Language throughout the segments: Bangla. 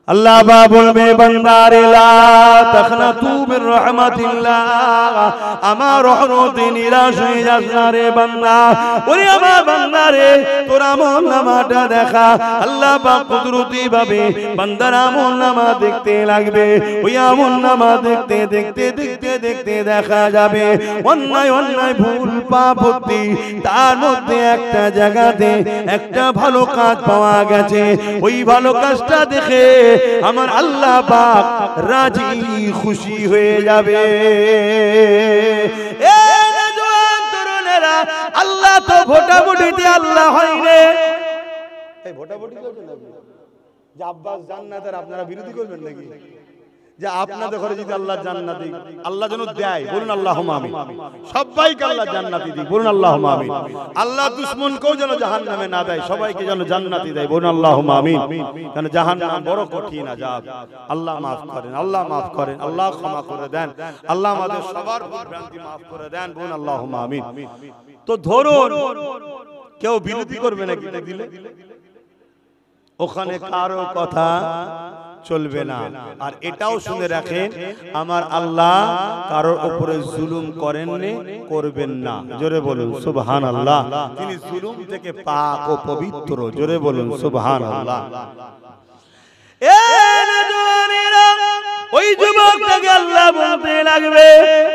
আল্লাহ পাক বলবে বান্দারে লা তাখনাতু মির রাহমাতিল্লাহ, আমার রহমতে নিরাশ হয়ে যাস না রে বান্দা। ওরে আমার বান্দারে তোর আমলনামাটা দেখা। আল্লাহ পাক কুদরতি ভাবে বান্দার আমলনামা দেখতে লাগবে। ওই আমলনামা দেখতে দেখতে দেখতে দেখতে দেখা যাবে অন্যায় অন্যায় ভুল পাপ হতে, তার মধ্যে একটা জায়গাতে একটা ভালো কাজ পাওয়া গেছে। ওই ভালো কাজটা দেখে আমার আল্লাহ পাক রাজি খুশি হয়ে যাবে। এ নওজোয়ান তরুণেরা, আল্লাহ তো ভোটাভুটিতে আল্লাহ হয় রে। এই ভোটাভুটি করবেন না যে আব্বাস জান্নাতের, আপনারা বিরোধী করবেন নাকি? যে আপনাদের ঘরে যদি আল্লাহ জান্নাতি আল্লাহ যেন দেয়, বলুন আল্লাহুম্মা আমিন। সবাইকে আল্লাহ জান্নাতি দিক, বলুন আল্লাহুম্মা আমিন। আল্লাহ দুশমনকেও যেন জাহান্নামে না দেয়, সবাইকে যেন জান্নাতি দেয়, বলুন আল্লাহুম্মা আমিন। কারণ জাহান্নাম বড় কঠিন আযাব। আল্লাহ মাফ করেন, আল্লাহ মাফ করেন, আল্লাহ ক্ষমা করে দেন, আল্লাহ আমাদের সবার ভুল ভ্রান্তি মাফ করে দেন, বলুন আল্লাহুম্মা আমিন। তো ধরুন কেউ বিরোধী করবে না কিনে দিলে, ওখানে কারো কথা চলবে না। আর এটাও শুনে রাখেন, আমার আল্লাহ কারোর উপরে জুলুম করেননি, করবেন না। জোরে বলুন সুবহানাল্লাহ। তিনি জুলুম থেকে পাক ও পবিত্র। জোরে বলুন সুবহানাল্লাহ। এ নওজোয়ানেরা, ওই যুবকটাকে আল্লাহ বলতে লাগবে,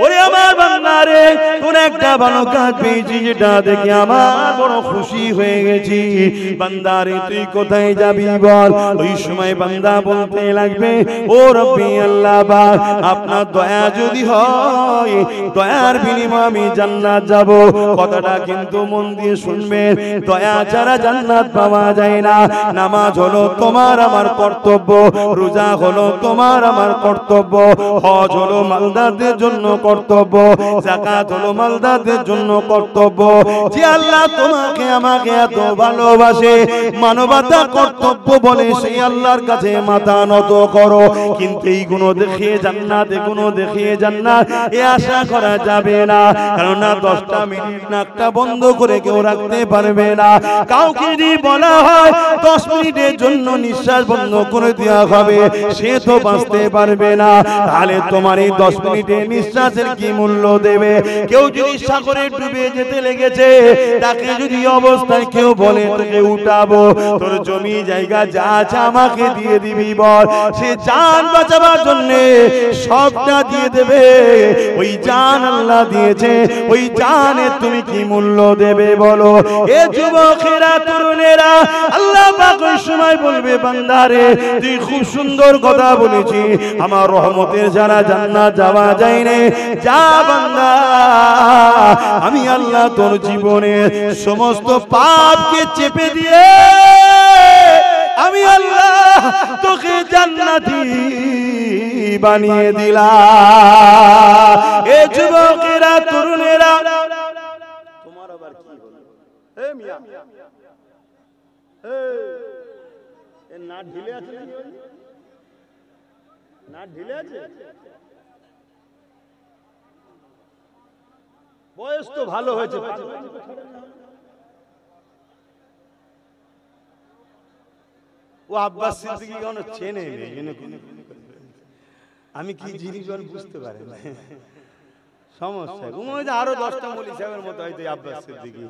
ওরে আমার বান্দারে তোর একটা ভালো কাজ পেয়েছি, যেটা দেখে আমার বড় খুশি হয়ে গেছি। বান্দারে তুই কোথায় যাবি বল? ওই সময় বান্দা বলতে লাগবে, ও রব্বি আল্লাহ পাক, আপনার দয়া যদি হয়, দয়ার বিনিময়ে আমি জান্নাত যাব। কথাটা কিন্তু মন দিয়ে শুনবেন, দয়া ছাড়া জান্নাত পাওয়া যায় না। নামাজ হলো তোমার আমার কর্তব্য, রোজা হলো তোমার আমার কর্তব্য, হজ হলো মালদারদের জন্য কর্তব্য, যাকাত হলো মালদারদের জন্য কর্তব্য। যে আল্লাহ তোমাকে আমাকে এত ভালোবাসে, মানবতা কর্তব্য বলে, সেই আল্লাহর কাছে মাথা নত করো। কিন্তু এই গুণ দেখিয়ে জান্নাত, এই গুণ দেখিয়ে জান্নাত এ আশা করা যাবে না। কারণ 10টা মিনিট নাকটা বন্ধ করে কেউ রাখতে পারবে না। কাউকে যদি বলা হয় 10 মিনিটের জন্য নিঃশ্বাস বন্ধ করে দেওয়া হবে, সে তো বাঁচতে পারবে না। তাহলে তোমার এই 10 মিনিটের নিঃশ্বাসের কি মূল্য দেবে? কেউ যদি সাগরে ডুবে যেতে লেগেছে, তাকে যদি অবস্থায় কেউ বলে তোকে উঠাবো, তোর জমি জায়গা যা আছে আমাকে দিয়ে দিবি বল, সে জান বাঁচাবার জন্য সবটা দিয়ে দেবে। ওই জান আল্লাহ দিয়েছে, ওই জানে তুমি কি মূল্য দেবে বলো? এ যুবকেরা তরুণেরা, আল্লাহ পাক ওই সময় বলবে, বান্দারে তুই খুব সুন্দর কথা বলেছি, আমার রহমতের যারা জান্নাত যাওয়া যায় না, যা বান্দা, আমি আল্লাহ তোর জীবনের সমস্ত পাপকে চেপে দিয়ে আমি আল্লাহ তোকে জান্নাতি বানিয়ে দিলাম। এ যুবকেরা তরুণেরা, তোমার আবার কি হলো? এ মিয়া, এ না ঢিলে আছে নাকি? না ঢিলে আছে? বয়স তো ভালো হয়েছে। ও আব্বাস সিদ্দিকী কেন চেনে নেই, আমি কি জিনিস বুঝতে পারি না, সমস্যা। আরো 10টা মৌলভী সাহেবের মতো হয়তো আব্বাস সিদ্দিকী।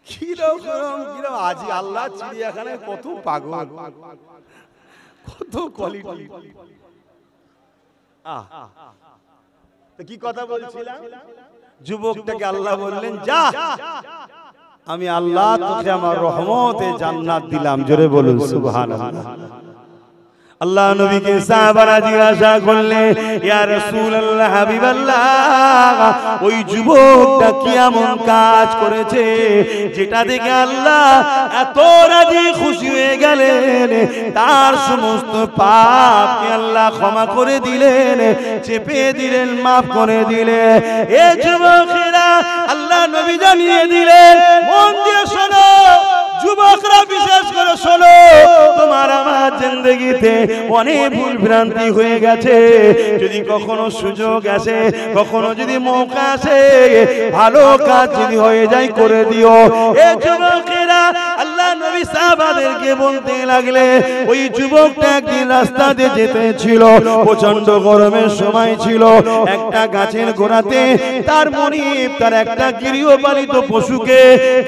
কিরকম কিরকম আজি আল্লাহ চিড়িয়াখানায় কত পাগল, কত কোয়ালিটি। কি কথা বলছিলাম? যুবকটাকে আল্লাহ বললেন, যা, আমি আল্লাহ তোকে আমার রহমতে জান্নাত দিলাম। জোরে বলুন সুবহানাল্লাহ। আল্লাহ নবীকে সাহাবারা জিজ্ঞাসা করলেন, ইয়া রাসূলুল্লাহ, হাবিবাল্লাহ, ওই যুবকটা কি এমন কাজ করেছে যেটা দেখে আল্লাহ এত রাজি খুশি হয়ে গেলেন, তার সমস্ত পাপকে আল্লাহ ক্ষমা করে দিলেন, চেপে দিলেন, মাফ করে দিলেন? এ যুবকেরা, আল্লাহ নবী জানিয়ে দিলেন, মন দিয়ে শোনো যুবকরা, বিশেষ করে শোনো, তোমার আমার জিন্দেগিতে অনেক ভুল ভ্রান্তি হয়ে গেছে। যদি কখনো সুযোগ আসে, কখনো যদি মৌকা আসে, ভালো কাজ যদি হয়ে যায় করে দিও। এ যুবকেরা, সাহাবাদেরকে বলতে লাগলে ওই যুবকটা একদিন রাস্তা দিয়ে যেতেছিল, প্রচন্ড গরমের সময় ছিল, একটা গাছের গোড়াতে তার মনিব তার একটা গৃহপালিত পশুকে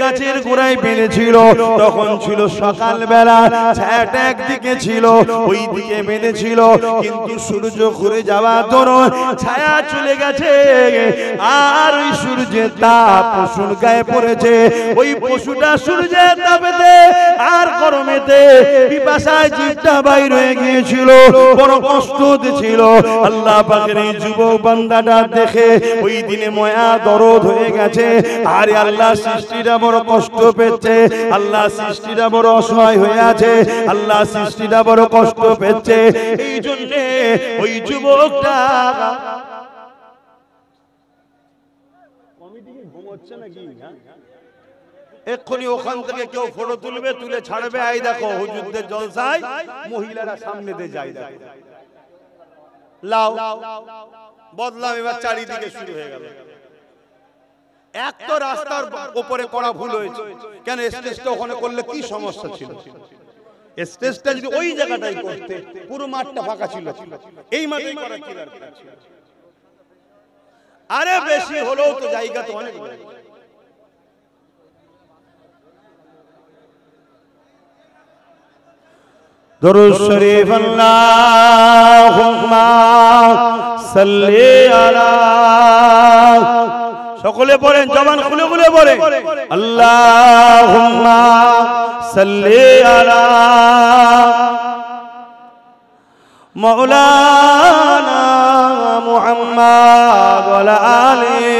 গাছের গোড়ায় বেঁধেছিল। তখন ছিল সকালবেলা, ছায়াটা একদিকে ছিল, ওই দিকে বেঁধেছিল, কিন্তু সূর্য ঘুরে যাওয়ার দরুন ছায়া চলে গেছে আর ওই সূর্যের তাপ পশুর গায়ে পড়েছে। ওই পশুটা সূর্যের তাপেতে আর গরমেতে পিপাসায় জিভটা বাইর হয়ে গিয়েছিল, বড় কষ্ট হচ্ছিল। আল্লাহ পাকের এই যুবক বান্দাটা দেখে ওই দিনে মায়া দরদ হয়ে গেছে। আর আল্লাহ সৃষ্টিটা বড় কষ্ট পেয়েছে, আল্লাহ সৃষ্টিটা বড় অসহায় হয়ে আছে, আল্লাহ সৃষ্টিটা বড় কষ্ট পেয়েছে। এই জন্য ওই যুবকটা ঘুমোচ্ছে নাকি, এক্ষুনি ওখান থেকে কেউ ফটো তুলবে, তুলে ছাড়বে, আই দেখো হুজুরদের জলসায় মহিলারা সামনে দিয়ে যায়, দেখো লাও বদলাম এবার চারিদিকে শুরু হয়ে গেল। এক তো রাস্তার উপরে করা ভুল হয়েছে, কেন স্টেজটা ওখানে করলে কি সমস্যা ছিল? স্টেজটা যদি ওই জায়গাটাই করতে, পুরো মাঠটা ফাঁকা ছিল, এই মাঠেই করা কি দরকার ছিল? আরে বেশি হলেও তো জায়গা তো অনেক। দরুদ শরীফ আল্লাহুম্মা সাল্লি আলা, সকলে পড়েন, জবান খুলে খুলে পড়ে, আল্লাহুম্মা সাল্লি আলা মাওলানা মুহাম্মদ ওয়া আলা আলিহি।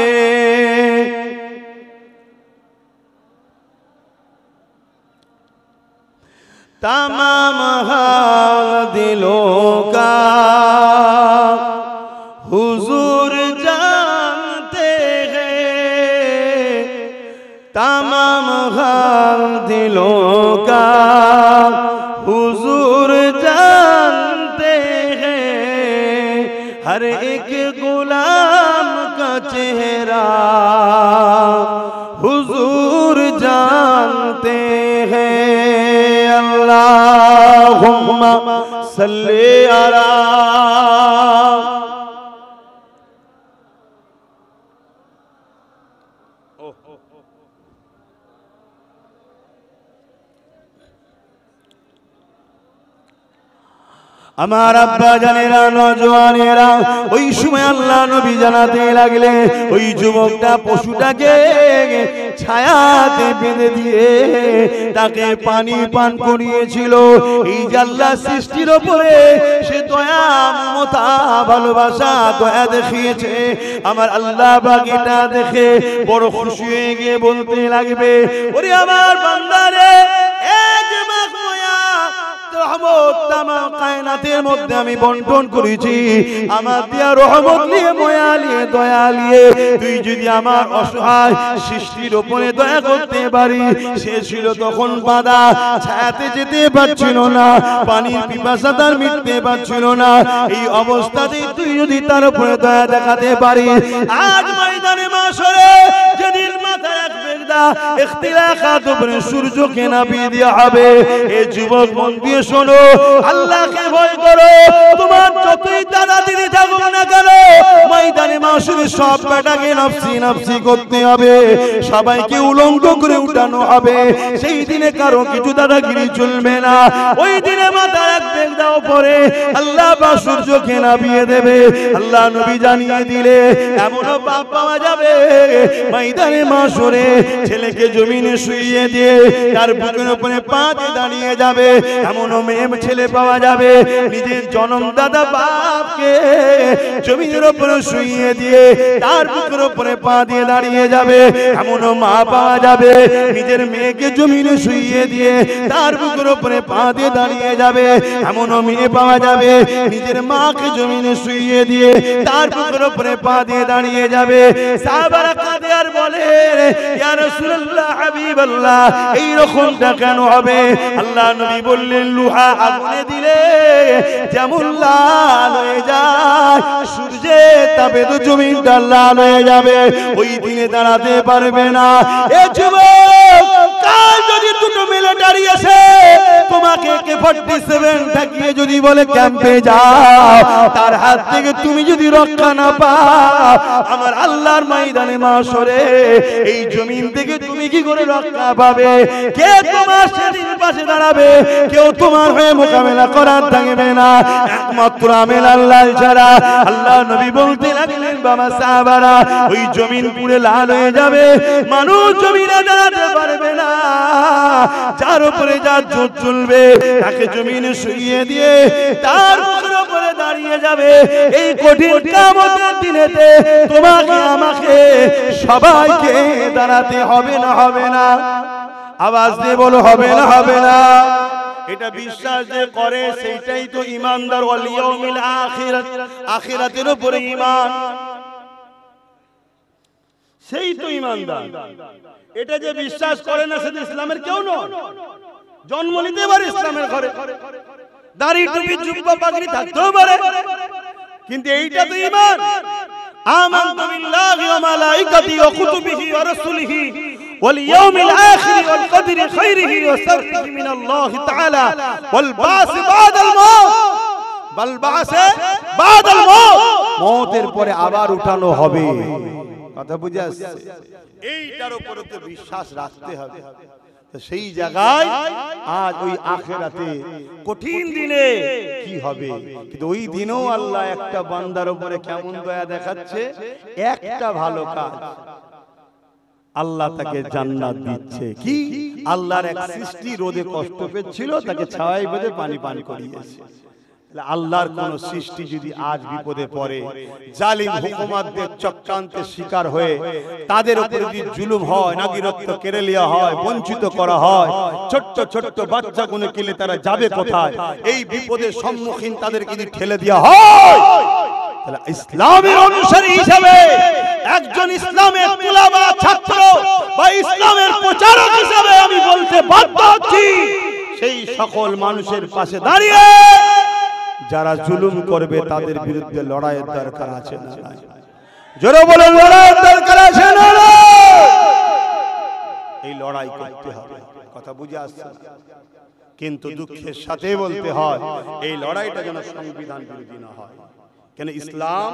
तमाम दिलों का हुजूर जानते हैं, तमाम दिलों का हुजूर जानते हैं, हर एक गुलाम का चेहरा हुजूर जानते हैं। अल्लाहुम्मा सल्ली अला, আমার আব্বা জানেরা, নওজওয়ানেরা, ওই সময় আল্লাহ নবী জানাতে লাগলে ওই যুবকটা পশুটাকে ছায়াতে বেঁধে দিয়ে তাকে পানি পান করিয়েছিল। এই যে আল্লাহ সৃষ্টির উপরে সে দয়া, মমতা, ভালোবাসা, দয়া দেখিয়েছে। আমার আল্লাহ পাক এটা দেখে বড় খুশি হয়ে গিয়ে বলতে লাগবে, ওরে আমার বান্দারে, এক মাখমায়া রহমত তামাম কায়নাতের মধ্যে আমি বন্টন করেছি। আমার দিয়া রহমত নিয়ে, মায়া নিয়ে, দয়া নিয়ে তুই যদি আমার অসহায় সৃষ্টির উপরে দয়া করতে পারি। সে ছিল তখন বাঁধা, ছায়াতে যেতে পারছিল না, পানির পিপাসা তার মিটতে পারছিল না। এই অবস্থাতে তুই যদি তার উপরে দয়া দেখাতে পারি, আজ ময়দানে মাশরে যেদিন মাথায় এক বেগদা ইখতিলাফাত উপরে সূর্যকে নামিয়ে দেওয়া হবে, এ যুবক মন দিয়ে শোনো, আল্লাহকে ভয় করো। তোমার যতই দাদাদিদি থাকুক না কেন, ময়দানে মাশরে সব বেটাকে নফসি নফসি করতে হবে, সবাইকে উলঙ্গ করে উঠানো হবে। সেই দিনে কারো কিছু দাদাগিরি চলবে না। ওই দিনে মাথায় এক বেগদা উপরে আল্লাহ বা সূর্যকে নামিয়ে দেবে। আল্লাহ নবী জানিয়ে দিলে এমনও পাপ পাওয়া যাবে, ময়দানে মাশরে ছেলেকে জমিনে শুইয়ে দিয়ে তার বুকের উপরে পা দিয়ে দাঁড়িয়ে যাবে। এমনও মেয়ে ছেলে পাওয়া যাবে, নিজের জন্মদাতা বাপকে জমিনের উপরে শুইয়ে দিয়ে তার বুকের উপরে পা দিয়ে দাঁড়িয়ে যাবে। এমনও মা পাওয়া যাবে, নিজের মেয়েকে জমিনে শুইয়ে দিয়ে তার বুকের উপরে পা দিয়ে দাঁড়িয়ে যাবে। এমনও মেয়ে পাওয়া যাবে, নিজের মাকে জমিনে শুইয়ে দিয়ে তার বুকের উপরে পা দিয়ে দাঁড়িয়ে যাবে। সাহাবারা কাঁদে আর বলে, ইয়া রাসূলুল্লাহ, হাবিবাল্লাহ, এই রকমটা কেন হবে? আল্লাহ নবী বললেন, লোহা আগুনে দিলে যেমন লাল হয়ে যায়, সূর্যের তাপে তো জমিনটা লাল হয়ে যাবে, ওই দিনে দাঁড়াতে পারবে না। এ যুবক, কাল যদি দুটো মিলিটারি আসে AK-47 ঠেকিয়ে যদি বলে ক্যাম্পে যাও, তার হাত থেকে তুমি যদি রক্ষা না পাও, আমার আল্লাহর ময়দানে মাশরে এই জমিন থেকে তুমি কি করে রক্ষা পাবে? কে তোমার সেদিন পাশে দাঁড়াবে? কেউ তোমার হয়ে মোকাবেলা করার থাকবে না, একমাত্র আমি আল্লাহ ছাড়া। আল্লাহ নবী বলতে লাগলেন, বাবা সাহাবারা, ওই জমিন পুরো লাল হয়ে যাবে, মানুষ জমিনে দাঁড়াতে পারবে না। যার উপরে যার জোর চলবে তাকে জমিনে শুইয়ে দিয়ে তার মুখের উপরে দাঁড়িয়ে যাবে। এই কঠিন কিয়ামতের দিনেতে তোমাকে আমাকে সবাইকে দাঁড়াতে হবে না, হবে না? আওয়াজ দিয়ে বলো, হবে না, হবে না? এটা বিশ্বাস যে করে সেইটাই তো ঈমানদার। ওয়াল ইয়াউমিল আখিরাত, আখিরাতের উপরে ঈমান, সেই তো ঈমানদার। এটা যে বিশ্বাস করে না সে ইসলামের কেউ নয়। জন্ম নিতে পারে ইসলামের ঘরে, দাড়ি টুপি জুব্বা পাগড়ি থাকতেও পারে, কিন্তু এইটা তো ঈমান। আমানতু বিল্লাহি ওয়া মালাইকাতিহি ওয়া কুতুবিহি ওয়া রাসূলিহি ওয়াল ইয়াউমিল আখির ওয়াল কদরি খাইরিহি ওয়া শাররিহি মিনাল্লাহি তাআলা ওয়াল বাস বাদাল মাউত, বাল বাস বাদাল মাউত, মওতের পরে আবার উঠানো হবে। কথা বুঝে আসছে? এইটার উপরে তো বিশ্বাস রাখতে হবে। সেই জায়গায় আজ ওই আখিরাতে কঠিন দিনে কি হবে, কিন্তু ওই দিনেও আল্লাহ একটা বান্দার উপরে কেমন দয়া দেখাচ্ছে, একটা ভালো কাজ আল্লাহ তাকে জান্নাত দিচ্ছে। কি? আল্লাহর এক সৃষ্টি রোদে কষ্ট পেয়েছিল, তাকে ছায়ায় বেঁধে পানি পান করিয়েছে। আল্লাহর কোন সৃষ্টি যদি আজ বিপদে পড়ে, জালিম হুকুমাতদের চক্রান্তের শিকার হয়ে তাদের উপর যদি জুলুম হয়, নাগিরত্ব কেড়ে নেওয়া হয়, বঞ্চিত করা হয়, ছোট্ট ছোট্ট বাচ্চাগুলো কিলে তারা যাবে কোথায়? এই বিপদের সম্মুখীন তাদেরকে যদি ঠেলে দেওয়া হয়, তাহলে ইসলামের অনুসারী হিসেবে, একজন ইসলামের তুলাবা ছাত্র বা ইসলামের প্রচারক হিসেবে আমি বলতে বাধ্য হচ্ছি, সেই সকল মানুষের পাশে দাঁড়িয়ে যারা জুলুম করবে তাদের বিরুদ্ধে লড়াইয়ের দরকার আছে না? জোরে বলো, লড়াইয়ের দরকার আছে না? এই লড়াই করতে হবে। কথা বুঝে আসছে? কিন্তু দুঃখের সাথে বলতে হয়, এই লড়াইটা যেন সংবিধান বিরোধী না হয়। কেন? ইসলাম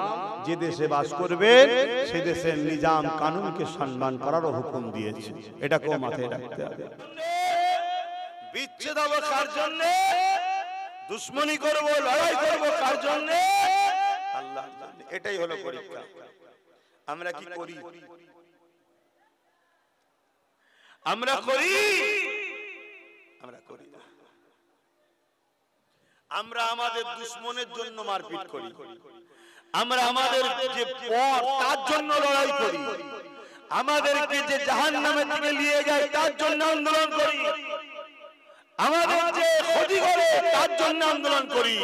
যে দেশে বাস করবে সে দেশের নিজাম কানুনকে সম্মান করার হুকুম দিয়েছে। এটাকেও মাথায় রাখতে হবে। বিচ্ছেদ হবে কার জন্য? দুশ্মনী করব, লড়াই করব কার জন্য? আল্লাহর জন্য। এটাই হলো পরীক্ষা। আমরা কি করি? আমরা করি? আমরা করি না। আমরা আমাদের দুশ্মনের জন্য মারপিট করি, আমরা আমাদের যে পথ তার জন্য লড়াই করি, আমাদেরকে যে জাহান্নামের দিকে নিয়ে যায় তার জন্য আন্দোলন করি, আমাদের যে ক্ষতি করে তার জন্য আন্দোলন করি।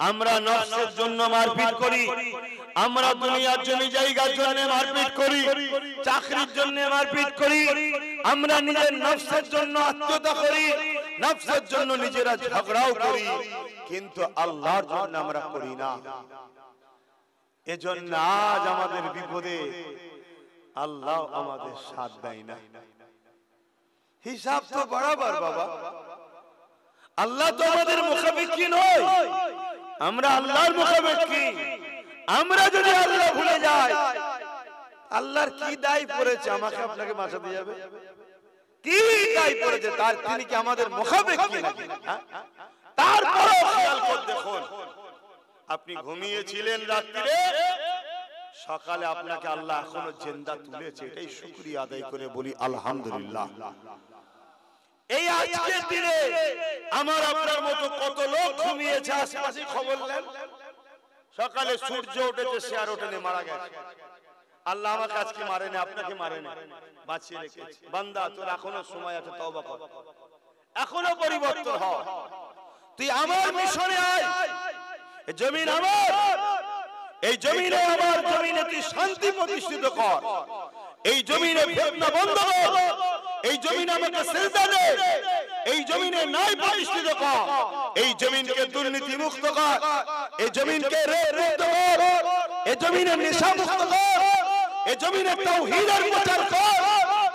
আমরা নফসের জন্য মারপিট করি, আমরা দুনিয়ার জমি জায়গার জন্য মারপিট করি, চাকরির জন্য মারপিট করি, আমরা নিজের নফসের জন্য আত্মহত্যা করি, নফসের জন্য নিজেরা ঝগড়াও করি, কিন্তু আল্লাহর জন্য আমরা করি না। এজন্য আজ আমাদের বিপদে আল্লাহ আমাদের সাথ দেয় না। হিসাব তো বরাবর বাবা, আল্লাহ তো আমাদের মুখাপেক্ষী নয়, আমরা আল্লাহর মুখাপেক্ষী। আমরা যদি আল্লাহ ভুলে যাই, আল্লাহর কি দায় পড়েছে আমাকে আপনাকে বাঁচাতে যাবে? কি দায় পড়েছে তার? তিনি কি আমাদের মুখাপেক্ষী নাকি? তারপরও খেয়াল করে দেখুন, আপনি ঘুমিয়েছিলেন রাত্রিরে, সকালে আপনাকে আল্লাহ এখনো জিন্দা তুলেছে, এটাই শুকরিয়া আদায় করে বলি আলহামদুলিল্লাহ। এই আজকের দিনে আমার আপনার মতো কত লোক ঘুমিয়েছে, আশেপাশে খবর নেন, সকালে সূর্য উঠেছে, সে আর ওঠেনি, মারা গেছে। আল্লাহ আমাকে আজকে মারেনি, আপনাকে মারেনি, বাঁচিয়ে রেখেছে। বান্দা, তোর এখনো সময় আছে, তওবা কর, এখনো পরিবর্তন হ। তুই আমার মিশনে আয়, এই জমিন আমার, এই জমিনে আমার, জমিনে তুই শান্তি প্রতিষ্ঠিত কর, এই জমিনে ফিতনা বন্ধ কর, এই জমিনে আমাকে সিজদা দে, এই জমিনে ন্যায় প্রতিষ্ঠিত কর, এই জমিনকে দুর্নীতি মুক্ত কর, এই জমিনকে রেপ মুক্ত কর, এই জমিনে নেশা মুক্ত কর, এই জমিনে তাওহীদের প্রচার কর,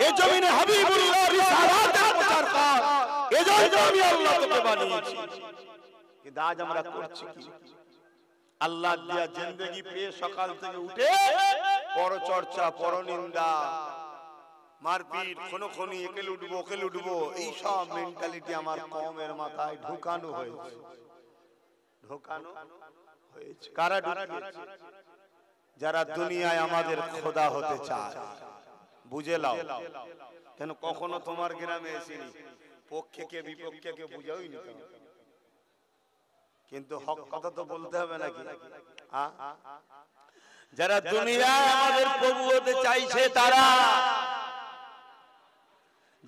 এই জমিনে হাবিবুল্লাহ রিসালাতের প্রচার কর, এজন্য আমি আল্লাহ তোকে বানিয়েছি। কিন্তু আজ আমরা করছি কি? আল্লাহ দিয়া জিন্দেগি পেয়ে সকাল থেকে উঠে পরচর্চা, পরনিন্দা, মারপিট, খুনোখুনি, একে লুটবো ওকে লুটবো, এই সব মেন্টালিটি আমার কওমের মাথায় ঢুকানো হয়েছে। ঢুকানো হয়েছে কারা ঢুকিয়েছে? যারা দুনিয়ায় আমাদের খোদা হতে চায়। বুঝে লাও। কেন কখনো তোমার গ্রামে এসেনি, পক্ষে কে বিপক্ষে কে বুঝাওই নি, কিন্তু হক কথা তো বলতে হবে নাকি? যারা দুনিয়ায় আমাদের প্রভু হতে চাইছে তারা,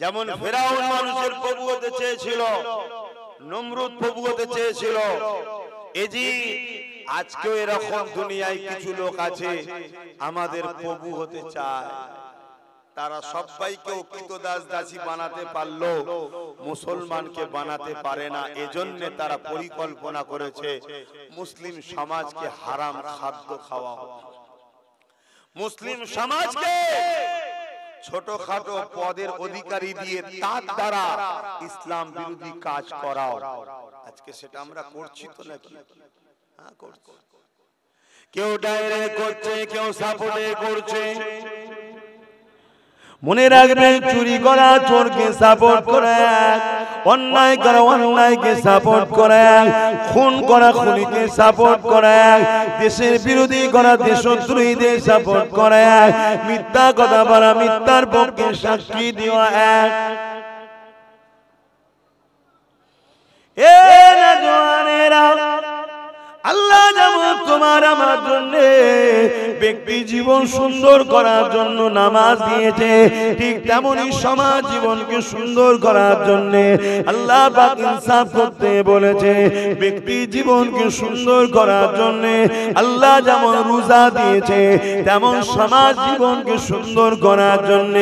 যেমন ফেরাউন মানুষের প্রভু হতে চেয়েছিল, নমরুদ প্রভু হতে চেয়েছিল, আজকেও এরকম দুনিয়ায় কিছু লোক আছে আমাদের প্রভু হতে চায়। তারা সবাইকে কৃতদাস দাসী বানাতে পারলো, মুসলমানকে বানাতে পারে না। এজন্য তারা পরিকল্পনা করেছে মুসলিম সমাজকে হারাম খাদ্য খাওয়া, মুসলিম সমাজকে ছোটখাটো পদের অধিকারী দিয়ে তার দ্বারা ইসলাম বিরোধী কাজ করাও। আজকে সেটা আমরা করছি তো নাকি? হ্যাঁ করছি। কেউ ডাইরেক্ট করছে, কেউ সাপোর্টে করছে। মনে রাখবেন, চুরি করা চোরকে সাপোর্ট করে, অন্যায় করা অন্যায়কে সাপোর্ট করে, খুন করা খুনিকে সাপোর্ট করে, দেশের বিরোধী করা দেশদ্রোহীদের সাপোর্ট করে, মিথ্যা কথা বলা মিথ্যার পক্ষে সাক্ষী দেওয়া এক। আল্লাহ যেমন তোমার আমার জন্য ব্যক্তি জীবন সুন্দর করার জন্য নামাজ দিয়েছে, ঠিক তেমনি সমাজ জীবনকে সুন্দর করার জন্য আল্লাহ পাক ইনসাফ করতে বলেছে। ব্যক্তি জীবনকে সুন্দর করার জন্য আল্লাহ যেমন রোজা দিয়েছে, তেমন সমাজ জীবনকে সুন্দর করার জন্য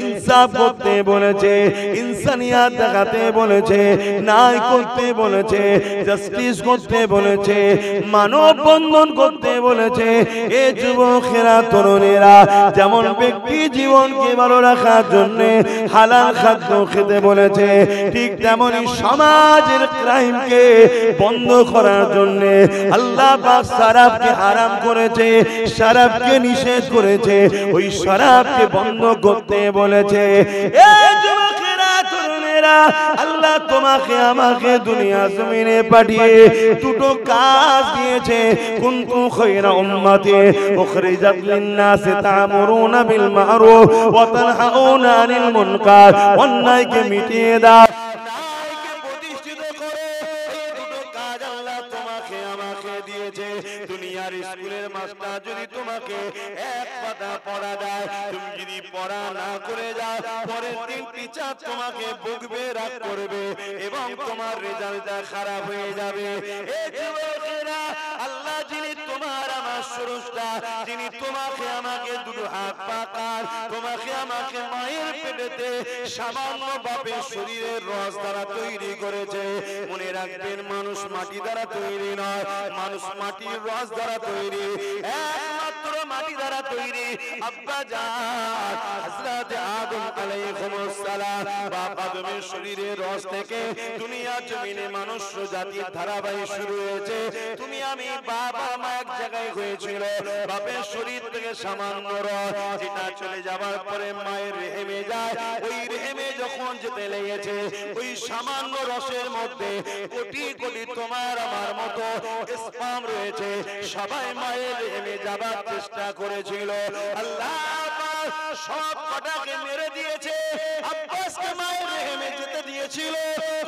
ইনসাফ করতে বলেছে, ইনসানিয়াত দেখাতে বলেছে, ন্যায় করতে বলেছে, জাস্টিস করতে বলেছে, মানব বন্ধন করতে বলেছে। এ যুবকেরা তরুণেরা যেমন ব্যক্তি জীবনকে ভালো রাখার জন্য হালাল খাদ্য খেতে বলেছে, ঠিক তেমনি সমাজের ক্রাইমকে বন্ধ করার জন্য আল্লাহ পাক শরাবকে হারাম করেছে, শরাবকে নিষেধ করেছে, ওই শরাবকে বন্ধ করতে বলেছে। এ যুবকেরা তরুণেরা, আল্লাহ তোমাকে আমাকে দুনিয়া জমিনে পাঠিয়ে দুটো কাজ দিয়েছে। কুনতুম খায়রা উম্মাতি উখরিজাত লিন-নাসি তা'মুরুনা বিল মা'রুফ ওয়া তানহাউনা আনিল মুনকার। অন্যায়কে মিটিয়ে দাও, ন্যায়কে প্রতিষ্ঠিত করো। এই দুটো কাজ আল্লাহ তোমাকে আমাকে দিয়েছে। দুনিয়ার স্কুলের মাস্টার যদি তোমাকে এক পাতা পড়া দেয়, তুমি যদি পড়া না করে যাও, পরের দিন টিচার তোমাকে বকবে, রাগ করবে এবং তোমার রেজাল্টটা খারাপ হয়ে যাবে। এই যুবকেরা, আল্লাহ যিনি তোমার আমার স্রষ্টা, যিনি তোমাকে আমাকে দুটো হাত পাকার, তোমাকে আমাকে মায়ের পেটেতে সামান্য বাপের শরীরের রস দ্বারা তৈরি করেছে। মনে রাখবেন, মানুষ মাটি দ্বারা তৈরি নয়, মানুষ মাটির রস দ্বারা তৈরি, একমাত্র মাটি দ্বারা তৈরি। আব্বা জান হযরত আদম আলাইহিস সালাম, বাপ আদমের শরীরের রস থেকে দুনিয়া জমিনে মানুষ জাতির ধারাবাহিক শুরু হয়েছে। তুমি আমি বাবা মা এক জায়গায় হয়েছিল, বাপের শরীর থেকে সামান্য রস যেটা চলে যাবার পরে মায়ের রেহেমে যায়, ওই রেহেমে যখন যেতে লেগেছে, ওই সামান্য রসের মধ্যে কোটি কোটি তোমার আমার মতো স্পাম রয়েছে। সবাই মায়ের রেহেমে যাবার চেষ্টা করেছিল, আল্লাহ সব কটাকে মেরে দিয়েছে। আব্বাসকে মায়ের রেহেমে যেতে দিয়েছিল,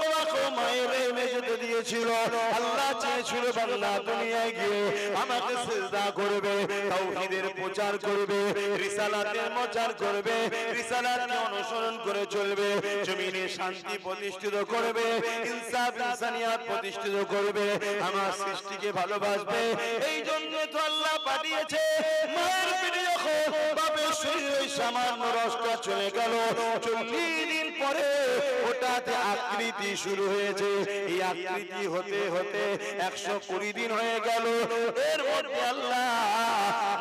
তোমাকেও মায়ের রেহেমে যেতে দিয়েছিল। আল্লাহ চেয়েছিল বান্দা দুনিয়ায় গিয়ে আমাকে সিজদা করবে, তাওহীদের প্রচার করবে, রিসালাতের প্রচার করবে, রিসালাতকে অনুসরণ করে চলবে, জমিনে শান্তি প্রতিষ্ঠিত করবে, ইনসাফ ইনসানিয়াত প্রতিষ্ঠিত করবে, আমার সৃষ্টিকে ভালোবাসবে। এই জন্য তো আল্লাহ পাঠিয়েছে। মায়ের পেটে যখন বাপের শরীরে সামান্য রসটা চলে গেল, 40 দিন পরে ওটাতে আকৃতি শুরু হয়েছে। এই আকৃতি হতে হতে 120 দিন হয়ে গেল। এর মধ্যে আল্লাহ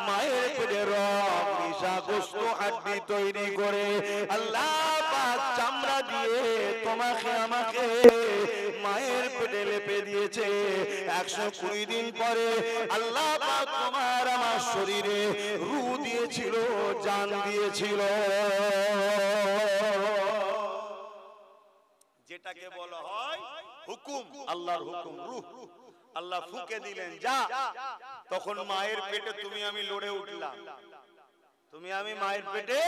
মায়ের পেটে রগ মিশা গোশত হাড্ডি তৈরি করে আল্লাহ পাক চামড়া দিয়ে তোমাকে আমাকে মায়ের পেটে লেপে দিয়েছে। 120 দিন পরে আল্লাহ পাক তোমার আমার শরীরে রূহ দিয়েছিল, জান দিয়েছিল। যেটাকে বলা হয় হুকুম, আল্লাহর হুকুম, রূহ। আল্লাহ ফুঁকে দিলেন, যা। তখন মায়ের পেটে তুমি আমি লড়ে উঠলাম, তুমি আমি মায়ের পেটে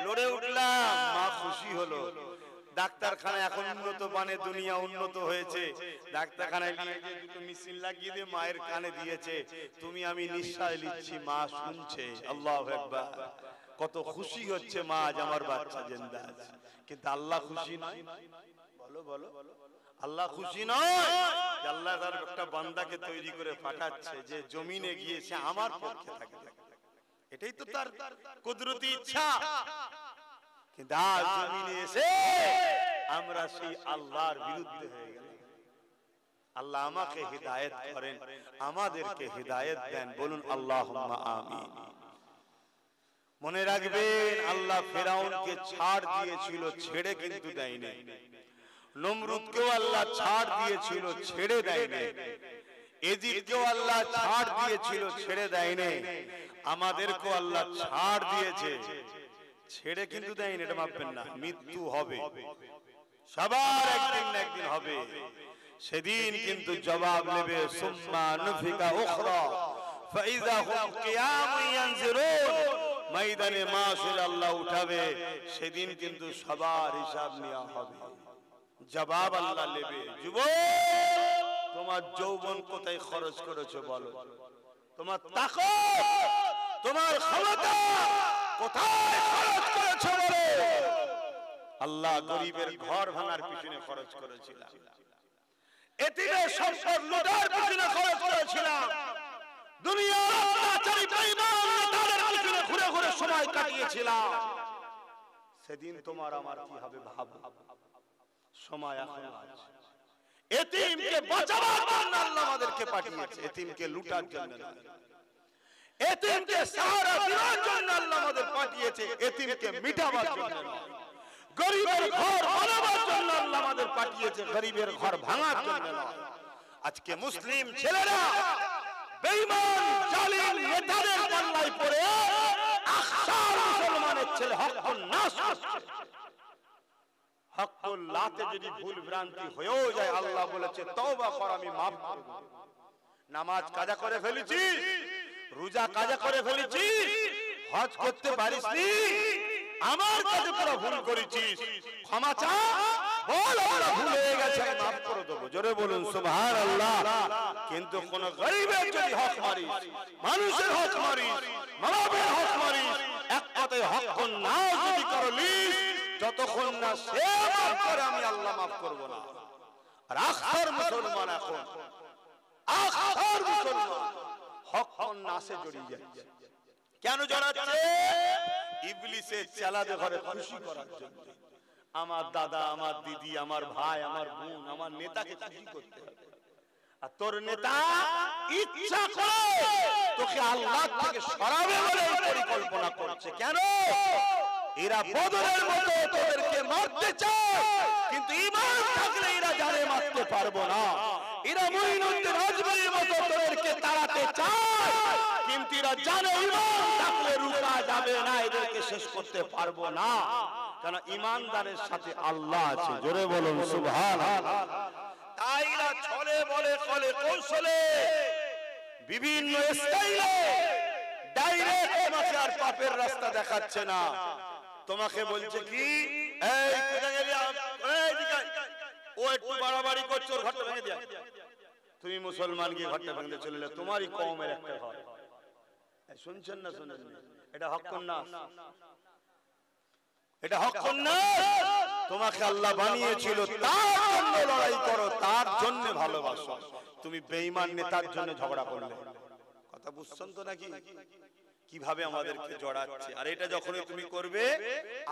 লড়ে উঠলাম। মা খুশি হলো। ডাক্তারখানা এখন উন্নত মানের দুনিয়া উন্নত হয়েছে। ডাক্তারখানায় নিয়ে যে দুটো মেশিন লাগিয়ে দিয়ে মায়ের কানে দিয়েছে, তুমি আমি নিঃশ্বাস নিচ্ছি, মা শুনছে। আল্লাহু আকবার। কত খুশি হচ্ছে মা, আজ আমার বাচ্চা জিন্দা আছে। কিন্তু আল্লাহ খুশি নয়। বলো বলো, আল্লাহ খুশি নয়। আল্লাহ তার একটা বান্দাকে তৈরি করে পাঠাচ্ছে যে জমিনে গিয়ে সে আমার পক্ষে থাকবে। এটাই তো তার কুদরতি ইচ্ছা। কিন্তু আজ জমিনে এসে আমরা সেই আল্লাহর বিরুদ্ধে হয়ে গেলাম। আল্লাহ আমাকে হিদায়াত করেন, আমাদেরকে হিদায়াত দেন। বলুন আল্লাহুম্মা আমিন। মনে রাখবেন, আল্লাহ ফেরাউনকে ছাড় দিয়েছিল, ছেড়ে কিন্তু দেয়নি। নমরুদকেও আল্লাহ ছাড় দিয়েছিল, ছেড়ে দেয়নি। ইজিপ্টকেও আল্লাহ ছাড় দিয়েছিল, ছেড়ে দেয়নি। আমাদেরকেও আল্লাহ ছাড় দিয়েছে, ছেড়ে কিন্তু দেয়নি। এটা ভাববেন না, মৃত্যু হবে, সবার একদিন না একদিন হবে। সেদিন কিন্তু জবাব নেবে। সুম্মা নুফিকা উখরা ফাইযা হুম কিয়ামুন ইয়ানজিরুন। ময়দানে মাশার আল্লাহ উঠাবে। সেদিন কিন্তু সবার হিসাব নেওয়া হবে, জবাব আল্লাহ নেবে। যুবক, তোমার যৌবন কোথায় খরচ করেছো বলো? তোমার তাকত, তোমার ক্ষমতা কোথায় খরচ করেছো বলো? আল্লাহ গরিবের ঘর ভাঙার পিছনে খরচ করেছিলাম, এতিমের সম্পদ লুটার পিছনে খরচ করেছিলাম, দুনিয়ার অত্যাচারী বেঈমান নেতাদের পিছনে ঘুরে ঘুরে সময় কাটিয়েছিলাম। সেদিন তোমার আমার কি হবে ভাবো। সময় এখন আছে। এতিমকে বাঁচাবার জন্য আল্লাহ আমাদেরকে পাঠিয়েছে, এতিমকে লুটার জন্য না। এতিমকে সাহারা দেওয়ার জন্য আল্লাহ আমাদের পাঠিয়েছে, এতিমকে মিটাবার জন্য না। গরিবের ঘর বানাবার জন্য আল্লাহ আমাদের পাঠিয়েছে, গরিবের ঘর ভাঙার জন্য না। আজকে মুসলিম ছেলেরা বেঈমান জালিম নেতাদের পাল্লায় পড়ে আখসার মুসলমানের ছেলে হক নাশ করছে। হকুল্লাহতে যদি ভুল ভ্রান্তি হয়েও যায়, আল্লাহ বলেছে তওবা কর, আমি মাফ করব। নামাজ কাজা করে ফেলেছিস, রোজা কাজা করে ফেলেছিস, হজ করতে পারিসনি, আমার কাছে পুরো ভুল করেছিস, ক্ষমা চা, বল আল্লাহ ভুল হয়ে গেছে, আমি মাফ করে দেব। জোরে বলুন সুবহানাল্লাহ। কিন্তু কোন গরিবের যদি হক মারিস, মানুষের হক মারিস, মানবের হক মারিস, এক কথায় হক না যদি করলিস, যতক্ষণ না সে মাফ করে আমি আল্লাহ মাফ করব না। আর আখতার মুসলমান এখন আখতার মুসলমান হক নাশে জড়িয়ে যাচ্ছে। কেন জড়াচ্ছে? ইবলিসের চেলাদের ঘরে খুশি করার জন্য। আমার দাদা, আমার দিদি, আমার ভাই, আমার বোন, আমার নেতাকে খুশি করতে হবে। আর তোর নেতা ইচ্ছা করে তোকে আল্লাহ থেকে সরাবে বলে পরিকল্পনা করছে। কেন? এরা বদরের মতো তোদেরকে মারতে চায়, কিন্তু ঈমান থাকলে এরা জানে মারতে পারবো না। এরা মুঈনুদ্দিন আজমির মতো তোদেরকে তাড়াতে চায়, কিন্তু এরা জানে ঈমান থাকলে রুকা যাবে না, এদেরকে শেষ করতে পারবো না। কারণ ঈমানদারের সাথে আল্লাহ আছে। জোরে বলুন সুবহানাল্লাহ। তাই এরা ছলে বলে কলে কৌশলে বিভিন্ন স্টাইলে ডাইরেক্ট তোমাকে আর পাপের রাস্তা দেখাচ্ছে না। তোমাকে বলছে কি, এই কোথায় গেলি, এই দিকে ও একটু বাড়াবাড়ি করছে, ওর ঘরটা ভেঙে দিয়া। তুমি মুসলমান গিয়ে ঘরটা ভেঙে চলে এলে, তোমারই কওমের একটা ঘর। শুনছেন না শুনেন? এটা হক না, এটা হক না। তোমাকে আল্লাহ বানিয়েছিল তার জন্য লড়াই করো, তার জন্য ভালোবাসো। তুমি বেঈমান নেতার জন্য ঝগড়া করলে, কথা বুঝছেন তো নাকি? কিভাবে আমাদেরকে জড়াচ্ছে। আর এটা যখনই তুমি করবে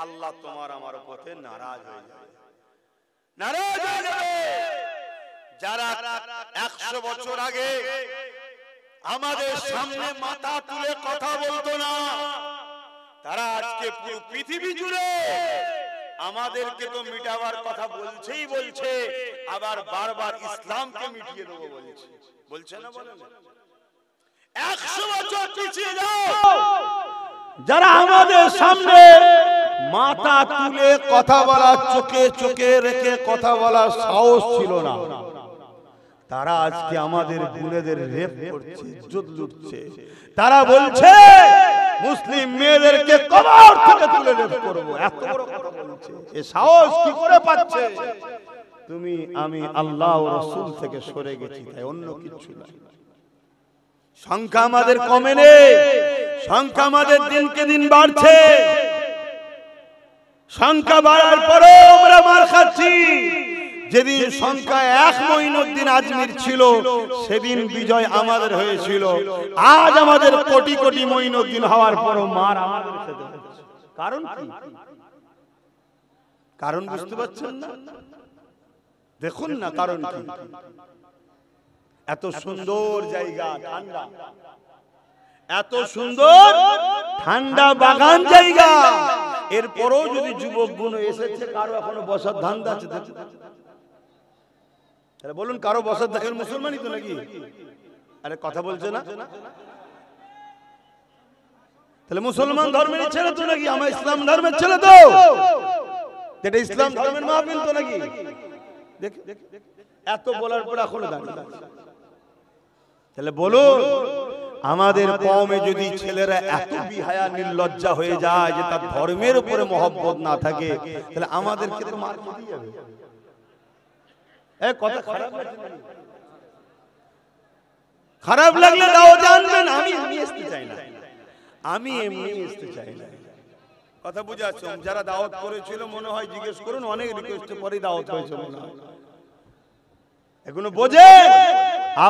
আল্লাহ তোমার আমার উপরে নারাজ হয়ে যাবে, নারাজ হয়ে যাবে। যারা 100 বছর আগে আমাদের সামনে মাথা তুলে কথা বলতো না, তারা আজকে পুরো পৃথিবী জুড়ে আমাদেরকে তো মিটাবার কথা বলছেই বলছে, আবার বারবার ইসলামকে মিটিয়ে দেবো বলছে, বলছে না? বলে 100 বছর পিছিয়ে যাও, যারা আমাদের সামনে মাথা তুলে কথা বলা, চোখে চোখে রেখে কথা বলার সাহস ছিল না, তারা আজকে আমাদের বোনেদের রেপ করছে, ইজ্জত লুটছে। তারা বলছে মুসলিম মেয়েদেরকে কবর থেকে তুলে রেপ করব, এত বড় কথা বলছে। এ সাহস কি করে পাচ্ছে? তুমি আমি আল্লাহ ও রাসূল থেকে সরে গেছি, তাই অন্য কিছু না। সংখ্যা আমাদের কমে নেই, সংখ্যা আমাদের দিনকে দিন বাড়ছে। সংখ্যা বাড়ার পরেও আমরা মার খাচ্ছি। যেদিন সংখ্যা 1 মঈনুদ্দিন আজমির ছিল, সেদিন বিজয় আমাদের হয়েছিল। আজ আমাদের কোটি কোটি মঈনুদ্দিন হওয়ার পরও মার আমাদের খেতে হচ্ছে। কারণ কি? কারণ বুঝতে পারছেন না? দেখুন না কারণ কি। এত সুন্দর জায়গা, ঠান্ডা, এত সুন্দর ঠান্ডা বাগান জায়গা, এরপরও যদি যুবক গুণ এসেছে, কারো এখনো বসার ধান্দা আছে? তাহলে বলুন, কারো বসার ধান্দা? মুসলমানই তো নাকি? আরে কথা বলছে না? তাহলে মুসলমান ধর্মের ছেলে তো নাকি? আমার ইসলাম ধর্মের ছেলে তো, এটা ইসলাম ধর্মের মাহফিল তো নাকি? এত বলার পর এখনো দাঁড়িয়ে। তাহলে বলুন, আমাদের কওমে যদি ছেলেরা এত বিহায়া নির্লজ্জা হয়ে যায় যে তার ধর্মের উপরে মহব্বত না থাকে, তাহলে আমাদেরকে তো মার খেতে যাবে। কথা খারাপ লাগছে? খারাপ লাগলে দাও জানবেন, আমি আসতে চাই না, আমি এমনি আসতে চাই না। কথা বুঝাচ্ছ? যারা দাওয়াত করেছিল মনে হয় জিজ্ঞেস করুন, অনেক রিকোয়েস্টের পরেই দাওয়াত হয়েছে মনে হয়। এখনো বোঝে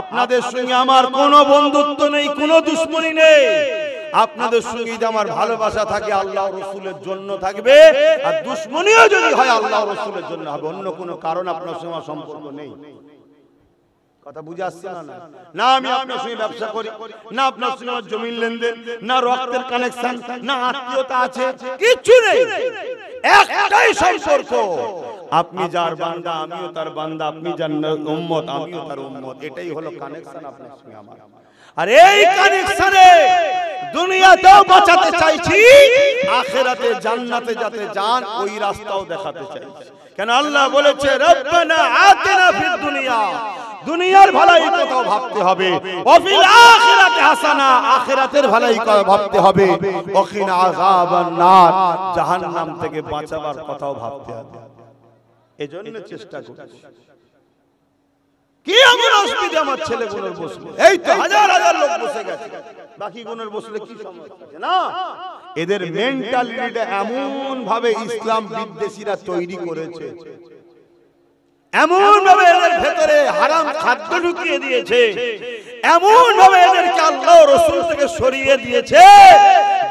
আপনাদের সঙ্গে আমার কোনো বন্ধুত্ব নেই, কোনো দুশ্মনী নেই। আপনাদের সঙ্গে যদি আমার ভালোবাসা থাকে আল্লাহ রাসূলের জন্য থাকবে, আর দুশ্মনীও যদি হয় আল্লাহ রাসূলের জন্য হবে, অন্য কোনো কারণ আপনার সঙ্গে সম্পর্ক নেই। কথা বুঝে আসছে না? না আমি আপনার সঙ্গে ব্যবসা করি, না আপনার সঙ্গে আমার জমির লেনদেন, না রক্তের কানেকশন, না আত্মীয়তা আছে, কিছু নেই। একটাই সম্পর্ক, আপনি যার বান্দা আমিও তার বান্দা, আপনি যার উম্মত আমিও তার উম্মত। এটাই হলো কানেকশন আপনার সঙ্গে আমার। আর এই কানেকশনে দুনিয়াতেও বাঁচাতে চাইছি, আখিরাতে জান্নাতে যাতে যান ওই রাস্তাও দেখাতে চাইছি। কেন আল্লাহ বলেছে রব্বানা আতিনা ফিদ দুনিয়া, দুনিয়ার ভালাই কথাও ভাবতে হবে, ওয়াফিল আখিরাতি হাসানা, আখিরাতের ভালাই কথা ভাবতে হবে, ওয়াকিনা আযাবান নার, জাহান্নাম থেকে বাঁচাবার কথাও ভাবতে হবে। এজন্য চেষ্টা করছি। কি এমন অসুবিধা আমার ছেলেগুলোর বসলে? এই তো হাজার হাজার লোক বসে গেছে, বাকি গুণের বসলে কি সমস্যা আছে? না, এদের মেন্টালিটিটা এমন ভাবে ইসলাম বিদ্বেষীরা তৈরি করেছে, এমন ভাবে এদের ভেতরে হারাম খাদ্য ঢুকিয়ে দিয়েছে, এমন ভাবে এদেরকে আল্লাহ রাসূল থেকে সরিয়ে দিয়েছে।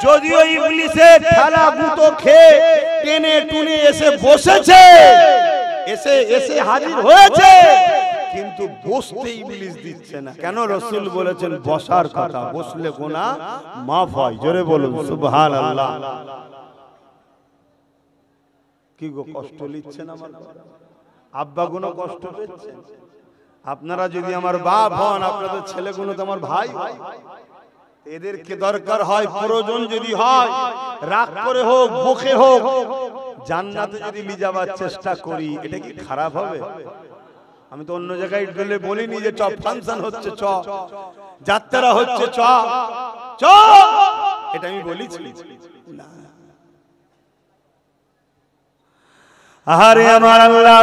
যদিও ইবলিসের ঠেলা গুঁতো খেয়ে টেনে টুনে এসে বসেছে, এসে হাজির হয়েছে, কিন্তু বসতে ইবলিস দিচ্ছে না। কেন? রাসূল বলেছেন বসার কথা, বসলে গুনাহ মাফ হয়। জোরে বলুন সুবহানাল্লাহ। কি গো, কষ্ট নিচ্ছেন আমার আব্বা গুলো? কষ্ট পেয়েছেন আপনারা? যদি আমার বাপ হন, আপনাদের ছেলেগুলো তো আমার ভাই। এদেরকে দরকার হয়, প্রয়োজন যদি হয় রাগ করে হোক, বকে হোক, জান্নাতে যদি নিয়ে যাওয়ার চেষ্টা করি, এটা কি খারাপ হবে? আমি তো অন্য জায়গায় গেলে বলিনি যে চ ফাংশন হচ্ছে, চ যাত্রা হচ্ছে, চ চ, এটা আমি বলেছি না। আরে আমার আল্লাহ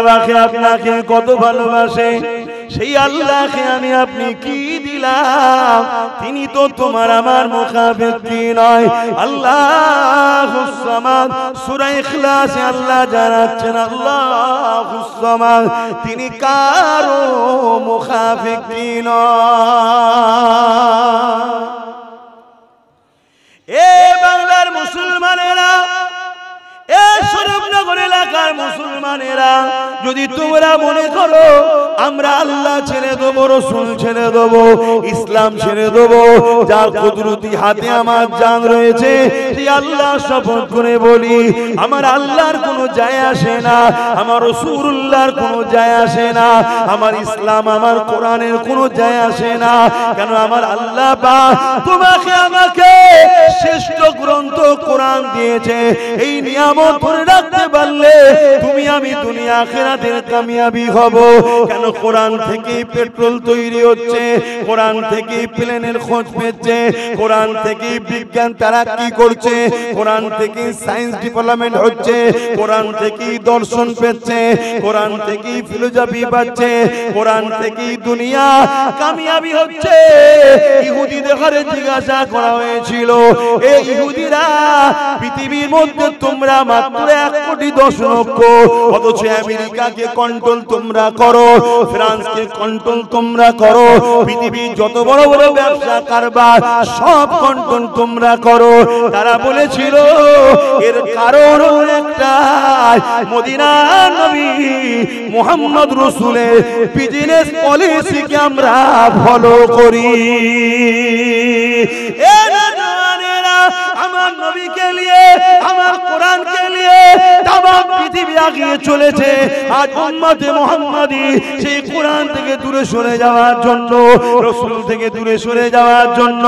আপনাকে কত ভালোবাসে, সেই আল্লাহকে আমি আপনি কি দিলাম? তিনি তো তোমার আমার মুখাপেক্ষী নয়। আল্লাহুস সামাদ, সূরা ইখলাসে আল্লাহ জানাচ্ছেন আল্লাহুস সামাদ, তিনি কারো মুখাপেক্ষী নয়। নগর এলাকার মুসলমানেরা, যদি তোমরা মনে করো আমরা আল্লাহ ছেড়ে দেবো, রসুল ছেড়ে দেবো, ইসলাম ছেড়ে দেবো, যার কুদরতি হাতে আমার জান রয়েছে, সেই আল্লাহ শপথ করে বলি আমার আল্লাহর কোনো যায় আসে না, আমার রাসূলুল্লাহর কোনো যায় আসে না, আমার ইসলাম আমার কোরআনের কোনো যায় আসে না। কেন আমার আল্লাহ পাক তোমাকে আমাকে শ্রেষ্ঠ গ্রন্থ কোরআন দিয়েছে। এই নিয়ামত ধরে রাখতে পারলে তুমি আমি দুনিয়া আখিরাতের কামিয়াবি হব। কেন কোরআন থেকেই পেট্রোল তৈরি হচ্ছে, কোরআন থেকেই প্লেনের খোঁজ পেচ্ছে, কোরআন থেকেই বিজ্ঞান তারাক্কি করছে, কোরআন থেকেই সায়েন্স ডেভেলপমেন্ট হচ্ছে, কোরআন থেকেই দর্শন পেচ্ছে, কোরআন থেকেই ফিলোসফি পাচ্ছে, কোরআন থেকেই দুনিয়া কামিয়াবি হচ্ছে। ইহুদিদের ঘরে জিজ্ঞাসা করা হয়েছিল, এই ইহুদিরা পৃথিবীর মধ্যে তোমরা মাত্র 1,10,00,000, অথচ আমেরিকাকে কন্ট্রোল তোমরা করো, ফ্রান্সকে কন্ট্রোল তোমরা করো, পৃথিবীর যত বড় বড় ব্যবসা কারবার সব কন্ট্রোল তোমরা করো। তারা বলেছিল এর কারণ একটাই, মদিনার নবী মুহাম্মদ রাসূলের বিজনেস পলিসিকে আমরা ফলো করি। আমার নবীকে নিয়ে, আমার কোরআনকে নিয়ে তাম পৃথিবী এগিয়ে চলেছে। আজ উম্মতে মুহাম্মাদি সেই কোরআন থেকে দূরে সরে যাওয়ার জন্য, রাসূল থেকে দূরে সরে যাওয়ার জন্য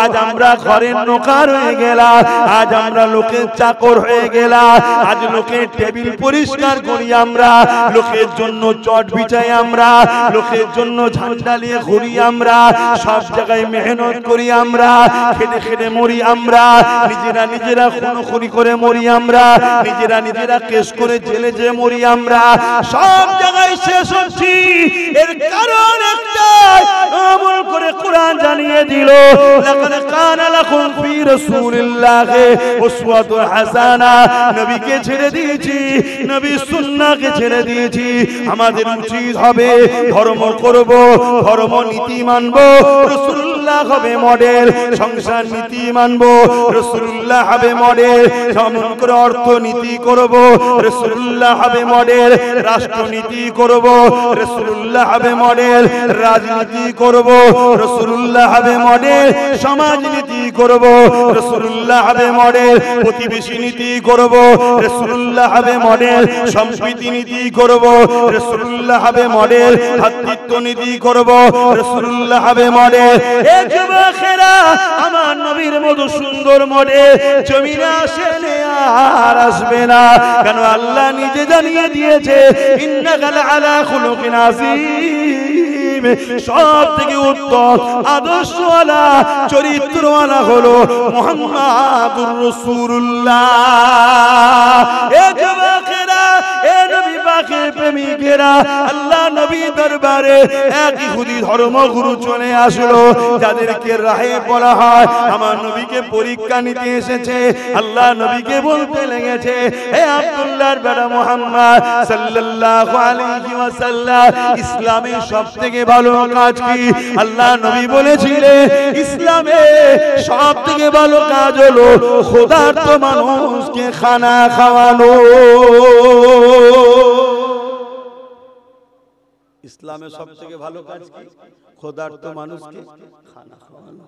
আজ আমরা ঘরের নৌকার হয়ে গেলাম, আজ আমরা লোকের চাকর হয়ে গেলাম, আজ লোকের টেবিল পরিষ্কার করি আমরা, লোকের জন্য চট বিছাই আমরা, লোকের জন্য ঝান্ডা নিয়ে ঘুরি আমরা, সব জায়গায় মেহনত করি আমরা, খেটে খেটে মরি আমরা, নিজেরা নিজেরা খুনোখুনি করে মরি আমরা, নিজেরা নিজেরা কেস করে জেলে যে মরি আমরা, সব জায়গায় শেষ হচ্ছি। এর কারণ একটাই, আমল করে কোরআন জানিয়ে দিল লাকাদ কানা লাকুম ফি রাসূলিল্লাহি উসওয়াতুন হাসানা। নবীকে ছেড়ে দিয়েছি, নবীর সুন্নাহকে ছেড়ে দিয়েছি। আমাদের উচিত হবে ধর্ম করব, ধর্ম নীতি মানব, রাসূলুল্লাহ হবে মডেল, সংসার নীতি মানব, রাসূলুল্লাহ হবে মডেল, যেমন করে অর্থনীতি করব, রাসূলুল্লাহ হবে মডেল, রাষ্ট্রনীতি করব, রাসূলুল্লাহ হবে মডেল, রাজনীতি করব, রাসূলুল্লাহ হবে মডেল, সমাজনীতি করব, রাসূলুল্লাহ হবে মডেল, প্রতিবেশী নীতি করব, রাসূলুল্লাহ হবে মডেল, সম্প্রীতি নীতি করব, রাসূলুল্লাহ হবে মডেল, ভ্রাতৃত্ব নীতি করব, রাসূলুল্লাহ হবে মডেল। এ যুবকেরা আমার নবীর মতো সুন্দর মডেল জমিনে আসে আর আসবে না। কেন আল্লাহ নিজে জানিয়ে দিয়েছে ইন্নাকা লাআলা খুলুকিন আযীম, সব থেকে উত্তম আদর্শওয়ালা চরিত্রওয়ালা হলো মুহাম্মাদুর রাসূলুল্লাহ। এ যুবকেরা, এ নবী পাকের প্রেমিকেরা, আল্লাহ নবী দরবারে এক ইহুদি ধর্মগুরু চলে আসলো, যাদেরকে রাহে বলা হয়। আমার নবীকে পরীক্ষা নিতে এসেছে। আল্লাহ নবীকে বলতে লেগেছে, হে আব্দুল্লাহর বেটা মুহাম্মদ সাল্লাল্লাহু আলাইহি ওয়াসাল্লাম, ইসলামের সবথেকে ভালো কাজ কি? আল্লাহ নবী বলেছিলেন ইসলামে সবথেকে ভালো কাজ হলো ক্ষুধার্ত মানুষকে খানা খাওয়ানো। ইসলামের সবথেকে ভালো কাজ কি? ক্ষুধার্ত মানুষকে খানা খাওয়ানো।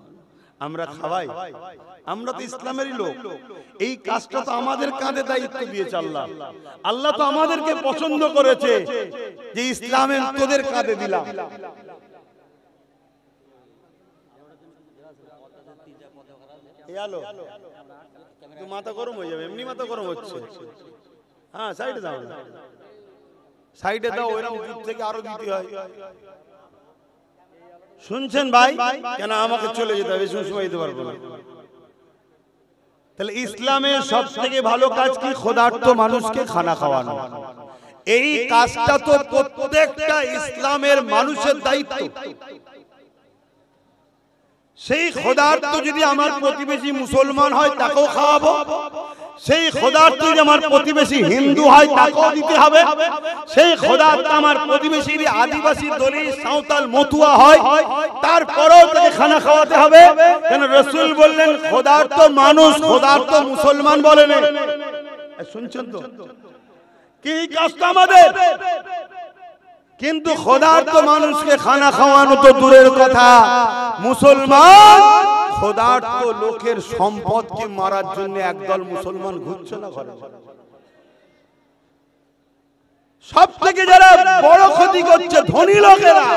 আমরা খাওয়াই, আমরা তো ইসলামেরই লোক। এই কাজটা তো আমাদের কাঁধে দায়িত্ব দিয়েছে আল্লাহ। আল্লাহ তো আমাদেরকে পছন্দ করেছে যে ইসলামের তোদের কাঁধে দিলাম। মাথা গরম হয়ে যাবে, এমনি মাথা গরম হচ্ছে। হ্যাঁ, সাইডে দাও, সাইডে দাও, ওইরকম দূর থেকে আরো দিতে হয়। শুনছেন ভাই? কেন আমাকে চলে যেতে হবে, সময় দিতে পারবো না। তাহলে ইসলামের সব থেকে ভালো কাজ কি? ক্ষুধার্ত মানুষকে খানা খাওয়ানো। এই কাজটা তো প্রত্যেকটা ইসলামের মানুষের দায়িত্ব। সেই ক্ষুধার্ত যদি আমার প্রতিবেশী মুসলমান হয় তাকেও খাওয়াবো, সেই ক্ষুধার্ত যদি আমার প্রতিবেশী হিন্দু হয় তাকেও দিতে হবে, সেই ক্ষুধার্ত আমার প্রতিবেশী আদিবাসী দলিত সাঁওতাল মতুয়া হয় তারপরেও তাকে খানা খাওয়াতে হবে। কেন রাসূল বললেন ক্ষুধার্ত মানুষ, ক্ষুধার্ত মুসলমান বলেন। শুনছেন তো? কি কষ্ট আমাদের, কিন্তু ক্ষুধার্ত মানুষকে খানা খাওয়ানো তো দূরের কথা, মুসলমান ক্ষুধার্ত লোকের সম্পদকে মারার জন্য একদল মুসলমান ঘুরছে না ঘরে। সব থেকে যারা বড় ক্ষতি করছে ধনী লোকেরা।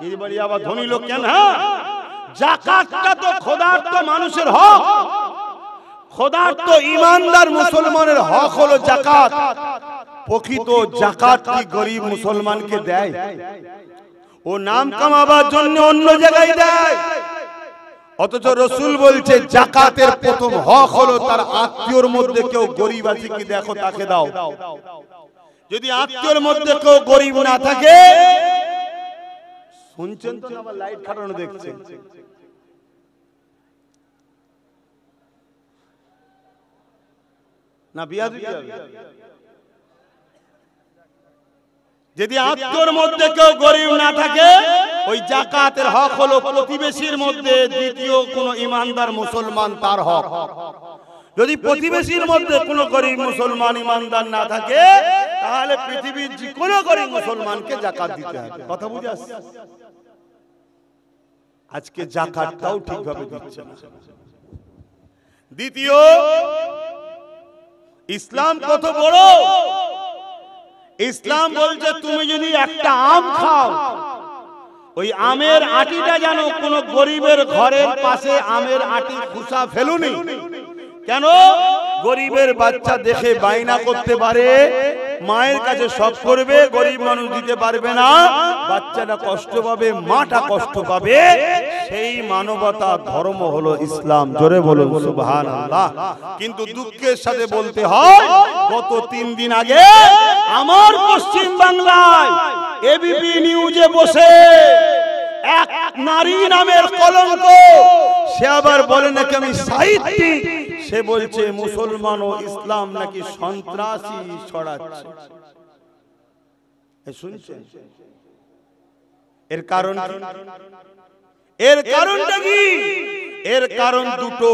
এই বলি আবার ধনী লোক কেন? হ্যাঁ, যাকাতটা তো ক্ষুধার্ত মানুষের হক, ক্ষুধার্ত ইমানদার মুসলমানের হক হলো যাকাত। প্রকৃত যাকাত কি গরিব মুসলমানকে দেয়? ও নাম কামাবার জন্য অন্য জায়গায় দেয়। অথচ রাসূল বলছে যাকাতের প্রথম হক হলো তার আত্মীয়র মধ্যে কেউ গরিব আছে কি দেখো তাকে দাও। যদি আত্মীয়র মধ্যে কেউ গরিব না থাকে, শুনছেন তো আমার লাইট খাটানো দেখছেন, না বিয়া দিতে হবে? যদি আত্মীয়র মধ্যে কেউ গরিব না থাকে, ওই যাকাতের হক হলো প্রতিবেশীর মধ্যে দ্বিতীয় কোন ইমানদার মুসলমান তার হক। যদি প্রতিবেশীর মধ্যে কোন গরিব মুসলমান ইমানদার না থাকে, তাহলে পৃথিবীর যে কোন গরিব মুসলমানকে যাকাত দিতে হবে। কথা বুঝে আসছে? আজকে যাকাতটাও ঠিকভাবে দিচ্ছে না। দ্বিতীয়, ইসলাম কত বড়। ইসলাম বলছে তুমি যদি একটা আম খাও, ওই আমের আটিটা যেন কোন গরিবের ঘরের পাশে আমের আটি খুসা ফেলুনি। কেন? গরিবের বাচ্চা দেখে বাইনা করতে পারে, মায়ের কাছে সব করবে, গরিব মানুষ দিতে পারবে না, বাচ্চাটা কষ্ট পাবে, মাটা কষ্ট পাবে। সেই মানবতা ধর্ম হলো ইসলাম। জোরে বলুন সুবহানাল্লাহ। কিন্তু দুঃখের সাথে বলতে হয়, গত 3 দিন আগে আমার পশ্চিম বাংলায় এবিপি নিউজে বসে এক নারী নামের কলঙ্ক, সে আবার বলে নাকি আমি সাহিত্যিক, সে বলছে মুসলমান ও ইসলাম নাকি সন্ত্রাসী ছড়াচ্ছে। শুনছেন? এর কারণ কি? এর কারণটা কি? এর কারণ দুটো।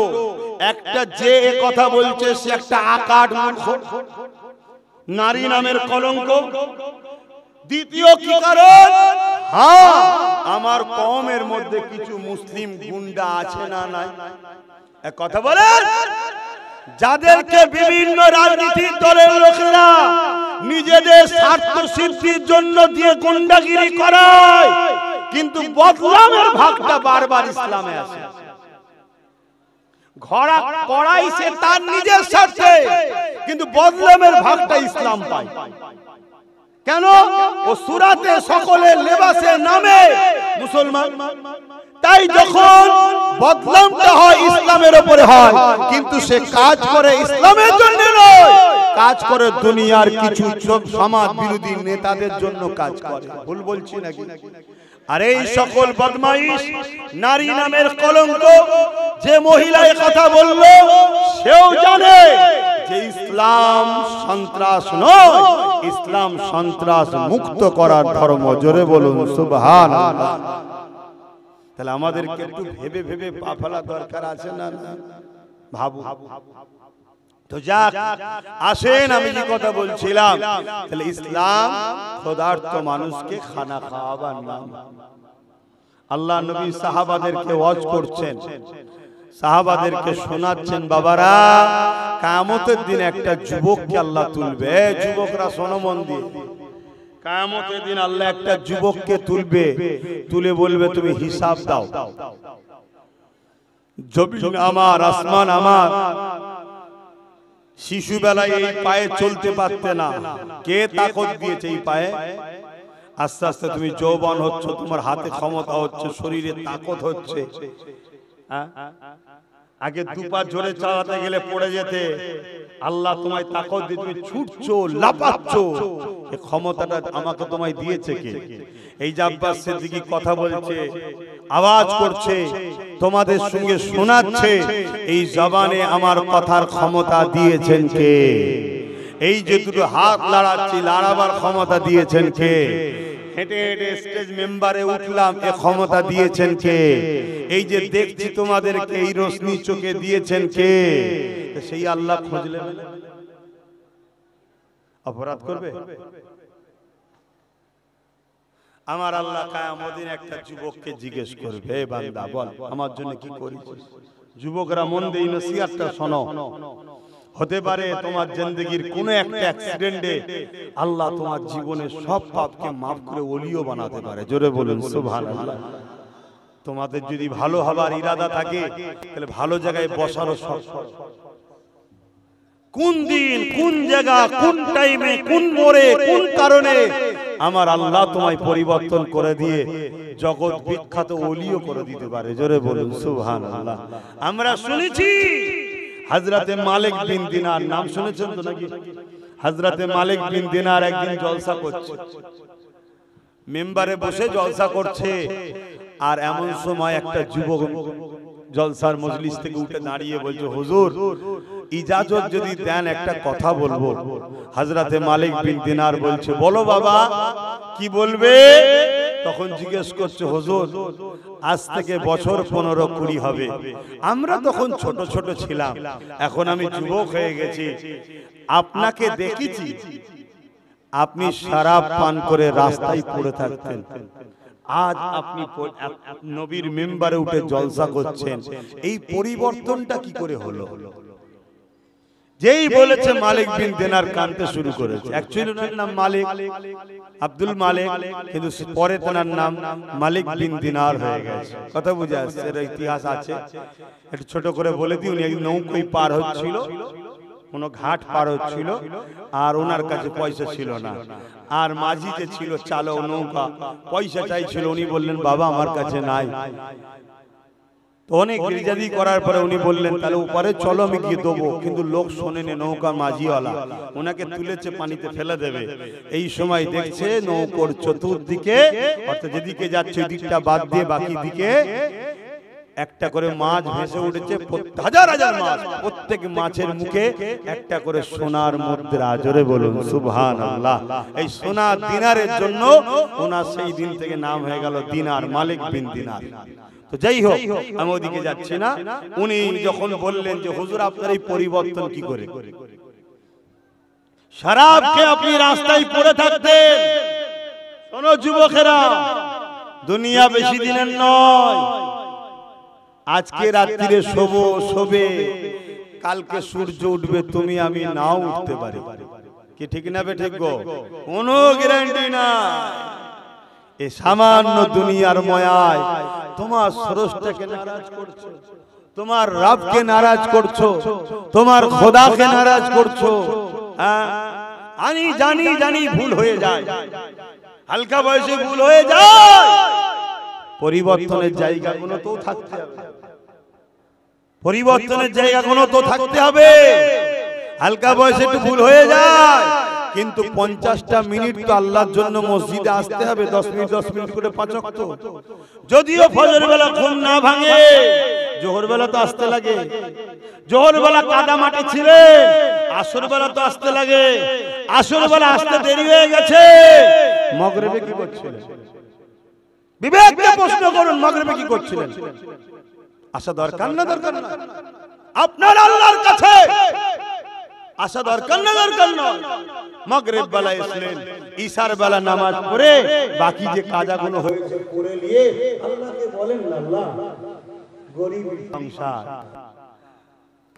একটা, যে এ কথা বলছে সে একটা আকাট মূর্খ, নারী নামের কলঙ্ক। দ্বিতীয় কি কারণ? হ্যাঁ, আমার কওমের মধ্যে কিছু মুসলিম গুন্ডা আছে না নাই? এক কথা বলেন, যাদেরকে বিভিন্ন রাজনৈতিক দলের লোকেরা নিজেদের স্বার্থ সিদ্ধির জন্য দিয়ে গুন্ডাগিরি করায়, কিন্তু বদলামের ভাগটা বারবার ইসলামে আসে। ঘোড়া কড়াইছে তার নিজের স্বার্থে, কিন্তু বদলামের ভাগটা ইসলাম পায়। কেন? ও সূরাতে সকলের লেবাসের নামে মুসলমান। তাই যখন বদলামটা হয় ইসলামের উপরে হয়, কিন্তু সে কাজ করে ইসলামের জন্য নয়, কাজ করে দুনিয়ার কিছু সমাজ বিরোধী নেতাদের জন্য কাজ করে। ভুল বলছি নাকি? আর এই সকল বদমাইশ, নারী নামের কলঙ্ক, যে মহিলা এই কথা বলল সেও জানে যে ইসলাম সন্ত্রাস নয়, ইসলাম সন্ত্রাস মুক্ত করার ধর্ম। জোরে বলুন সুবহানাল্লাহ। তাহলে আমাদেরকে একটু ভেবে ভেবে পা ফেলা দরকার আছে না? ভাবু তো যাক, আসেন আমি যে কথা বলছিলাম, তাহলে ইসলাম ক্ষুধার্ত মানুষকে খানা খাওয়াবার নাম। আল্লাহ নবী সাহাবাদেরকে ওয়াজ করছেন, সাহাবাদেরকে শোনাচ্ছেন, বাবারা কিয়ামতের দিন একটা যুবককে আল্লাহ তুলবে। যুবকরা শোনো মন দিয়ে, কিয়ামতের দিন আল্লাহ একটা যুবককে তুলবে, তুলে বলবে তুমি হিসাব দাও। জমিন আমার, আসমান আমার। শিশুবেলায় এই পায়ে চলতে পারতে না, কে তাকত দিয়েছে এই পায়ে? আস্তে আস্তে তুমি যৌবন হচ্ছ, তোমার হাতে ক্ষমতা হচ্ছে, শরীরে তাকত হচ্ছে। আগে দুপা জোরে চালাতে গেলে পড়ে যেতে, আল্লাহ তোমায় তাকত দিয়ে তুমি ছুটছো, লাফাচ্ছ। এই ক্ষমতাটা আমাকে তোমায় দিয়েছে কে? এই যে আব্বাস সিদ্দিকী কথা বলছে, আওয়াজ করছে, তোমাদের সঙ্গে শোনাচ্ছে, এই জবানে আমার কথার ক্ষমতা দিয়েছেন কে? এই যে দুটো হাত লাড়াচ্ছি, লাড়াবার ক্ষমতা দিয়েছেন কে? হেঁটে হেঁটে স্টেজ মেম্বারে উঠলাম, এ ক্ষমতা দিয়েছেন কে? এই যে দেখছি তোমাদেরকে, এই রোশনি চোখে দিয়েছেন কে? সেই আল্লাহ খুঁজলে অপরাধ করবে? আমার আল্লাহ কিয়ামত দিন একটা যুবককে জিজ্ঞেস করবে, হে বান্দা বল আমার জন্য কি করেছিস? যুবকরা মন দিয়ে নসিহতটা শোনো। হতে পারে তোমার জিন্দেগীর কোন একটা অ্যাক্সিডেন্টে আল্লাহ তোমার জীবনের সব পাপকে maaf করে ওলিও বানাতে পারে। জোরে বলুন সুবহানাল্লাহ। তোমাদের যদি ভালো হবার ইরাদা থাকে তাহলে ভালো জায়গায় বসারও শখ। কোন দিন কোন জায়গা কোন টাইমে কোন মোড়ে কোন কারণে আমার আল্লাহ তোমায় পরিবর্তন করে দিয়ে জগৎ বিখ্যাত ওলিও করে দিতে পারে। জোরে বলুন সুবহানাল্লাহ। আমরা শুনেছি হযরতে মালিক বিন দিনার, নাম শুনেছেন তো নাকি? হযরতে মালিক বিন দিনার একদিন জলসা করছে, মেম্বারে বসে জলসা করছে, আর এমন সময় একটা যুবক জলসার মজলিস থেকে উঠে দাঁড়িয়ে বলছে, হুজুর ইজাজত যদি দেন একটা কথা বলবো। হযরতে মালিক বিন দিনার বলছে, বলো বাবা কি বলবে? তখন জিজ্ঞেস করছে, হুজুর আজ থেকে বছর 15-20 হবে, আমরা তখন ছোট ছোট ছিলাম, এখন আমি যুবক হয়ে গেছি, আপনাকে দেখেছি আপনি শরাব পান করে রাস্তায় পড়ে থাকতেন, আজ আপনি নবীর মিম্বারে উঠে জলসা করছেন, এই পরিবর্তনটা কি করে হলো? যেই বলেছে মালিক বিন দিনার কাঁদতে শুরু করেছে। অ্যাকচুয়ালি ওনার নাম মালিক, আব্দুল মালিক, কিন্তু পরে তার নাম মালিক বিন দিনার হয়ে গেছে। কথা বুঝে আসছে? এর ইতিহাস আছে, একটু ছোট করে বলে দিই। উনি নৌকোয় পার হচ্ছিল, কোন ঘাট পার হচ্ছিল, আর ওনার কাছে পয়সা ছিল না, আর মাঝি যে ছিল চালক নৌকা পয়সা চাইছিল, উনি বললেন বাবা আমার কাছে নাই। অনেক রিজাদি করার পরে উনি বললেন তাহলে উপরে চলো আমি গিয়ে দেবো, কিন্তু লোক শোনেনি, নৌকা মাঝিওয়ালা ওনাকে তুলেছে পানিতে ফেলে দেবে। এই সময় দেখছে নৌকোর চতুর্দিকে, অর্থাৎ যেদিকে যাচ্ছে ওই দিকটা বাদ দিয়ে বাকি দিকে একটা করে মাছ ভেসে উঠেছে, হাজার হাজার মাছ, প্রত্যেক মাছের মুখে একটা করে সোনার মুদ্রা। জোরে বলুন সুবহানাল্লাহ। এই সোনা দিনারের জন্য ওনার সেই দিন থেকে নাম হয়ে গেল দিনার, মালিক বিন দিনার। তো যাই হোক, আমি ওদিকে যাচ্ছি না। উনি যখন বললেন যে হুজুর আপনার এই পরিবর্তন কি করে? শরাব খেয়ে আপনি রাস্তায় পড়ে থাকতেন। শোনো যুবকেরা, দুনিয়া বেশি দিনের নয়, আজকে রাত্রিরে শোবে, কালকে সূর্য উঠবে, তুমি আমি নাও উঠতে পারি। কি ঠিক না বে ঠিক গো? কোনো গ্যারান্টি না। এই সামান্য দুনিয়ার মায়ায় তোমার স্রষ্টাকে নারাজ করছো, তোমার রবকে নারাজ করছো, তোমার খোদাকে নারাজ করছো। আমি জানি ভুল হয়ে যায়, হালকা বয়সে ভুল হয়ে যায়। পরিবর্তনের জায়গাগুলো তো থাকতে হবে, পরিবর্তনের জায়গাগুলো তো থাকতে হবে। হালকা বয়সে একটু ভুল হয়ে যায়, কিন্তু 50টা মিনিট তো আল্লাহর জন্য মসজিদে আসতে হবে, 10 মিনিট করে 5 ওয়াক্ত। যদিও ফজর বেলা ঘুম না ভাঙে, জোহর বেলা তো আসতে লাগে। জোহর বেলা কাদা মাটি ছিলে, আসর বেলা তো আসতে লাগে। আসর বেলা আসতে দেরি হয়ে গেছে, মাগরিবে কি করছিলেন? বিবেককে প্রশ্ন করুন, মাগরিবে কি করছিলেন? আসা দরকার না দরকার না? আপনার আল্লাহর কাছে আসা দরকার না দরকার না? মাগরিব বেলা এসলেন, ঈশার বেলা নামাজ পড়ে বাকি যে কাজাগুলো হয়েছে করে নিয়ে আল্লাহকে বলেন, আল্লাহ গরিব সংসার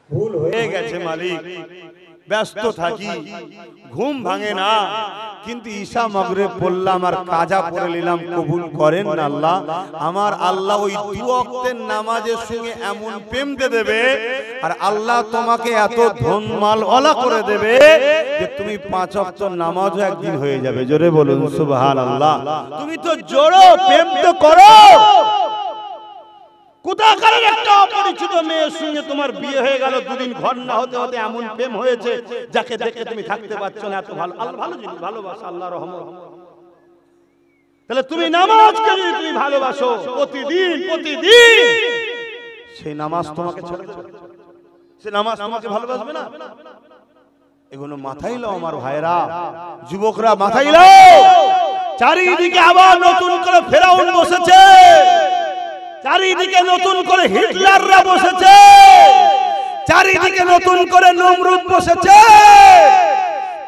ভুল হয়ে গেছে মালিক, ব্যস্ত থাকি, ঘুম ভাঙে না, কিন্তু ঈশা মাগরিব পড়লাম আর কাজা পড়ে নিলাম, কবুল করেন না আল্লাহ? আমার আল্লাহ ওই 2 ওয়াক্তের নামাজের সঙ্গে এমন প্রেম দিয়ে দেবে, আর আল্লাহ তোমাকে এত ধন মালওয়ালা করে দেবে যে তুমি 5 ওয়াক্ত নামাজও একদিন হয়ে যাবে। জোরে বলুন সুবহানাল্লাহ। তুমি তো জোড়ো প্রেম তো করো। কোথাকার একটা অপরিচিত মেয়ের সঙ্গে তোমার বিয়ে হয়ে গেল, 2 দিন ঘর না হতে হতে এমন প্রেম হয়েছে যাকে দেখে তুমি থাকতে পারছো না, এত ভালো। আল্লাহ ভালো জিনিস, ভালোবাসা আল্লাহর রহমত। তাহলে তুমি নামাজকে যদি তুমি ভালোবাসো প্রতিদিন, সেই নামাজ তোমাকে ছেড়ে দেবে, সেই নামাজ তোমাকে ভালোবাসবে না। এগুলো মাথায় লাও আমার ভাইরা, যুবকরা মাথায় লাও। চারিদিকে আবার নতুন করে ফেরাউন বসেছে, চারিদিকে নতুন করে হিটলাররা বসেছে, চারিদিকে নতুন করে নমরুদ বসেছে,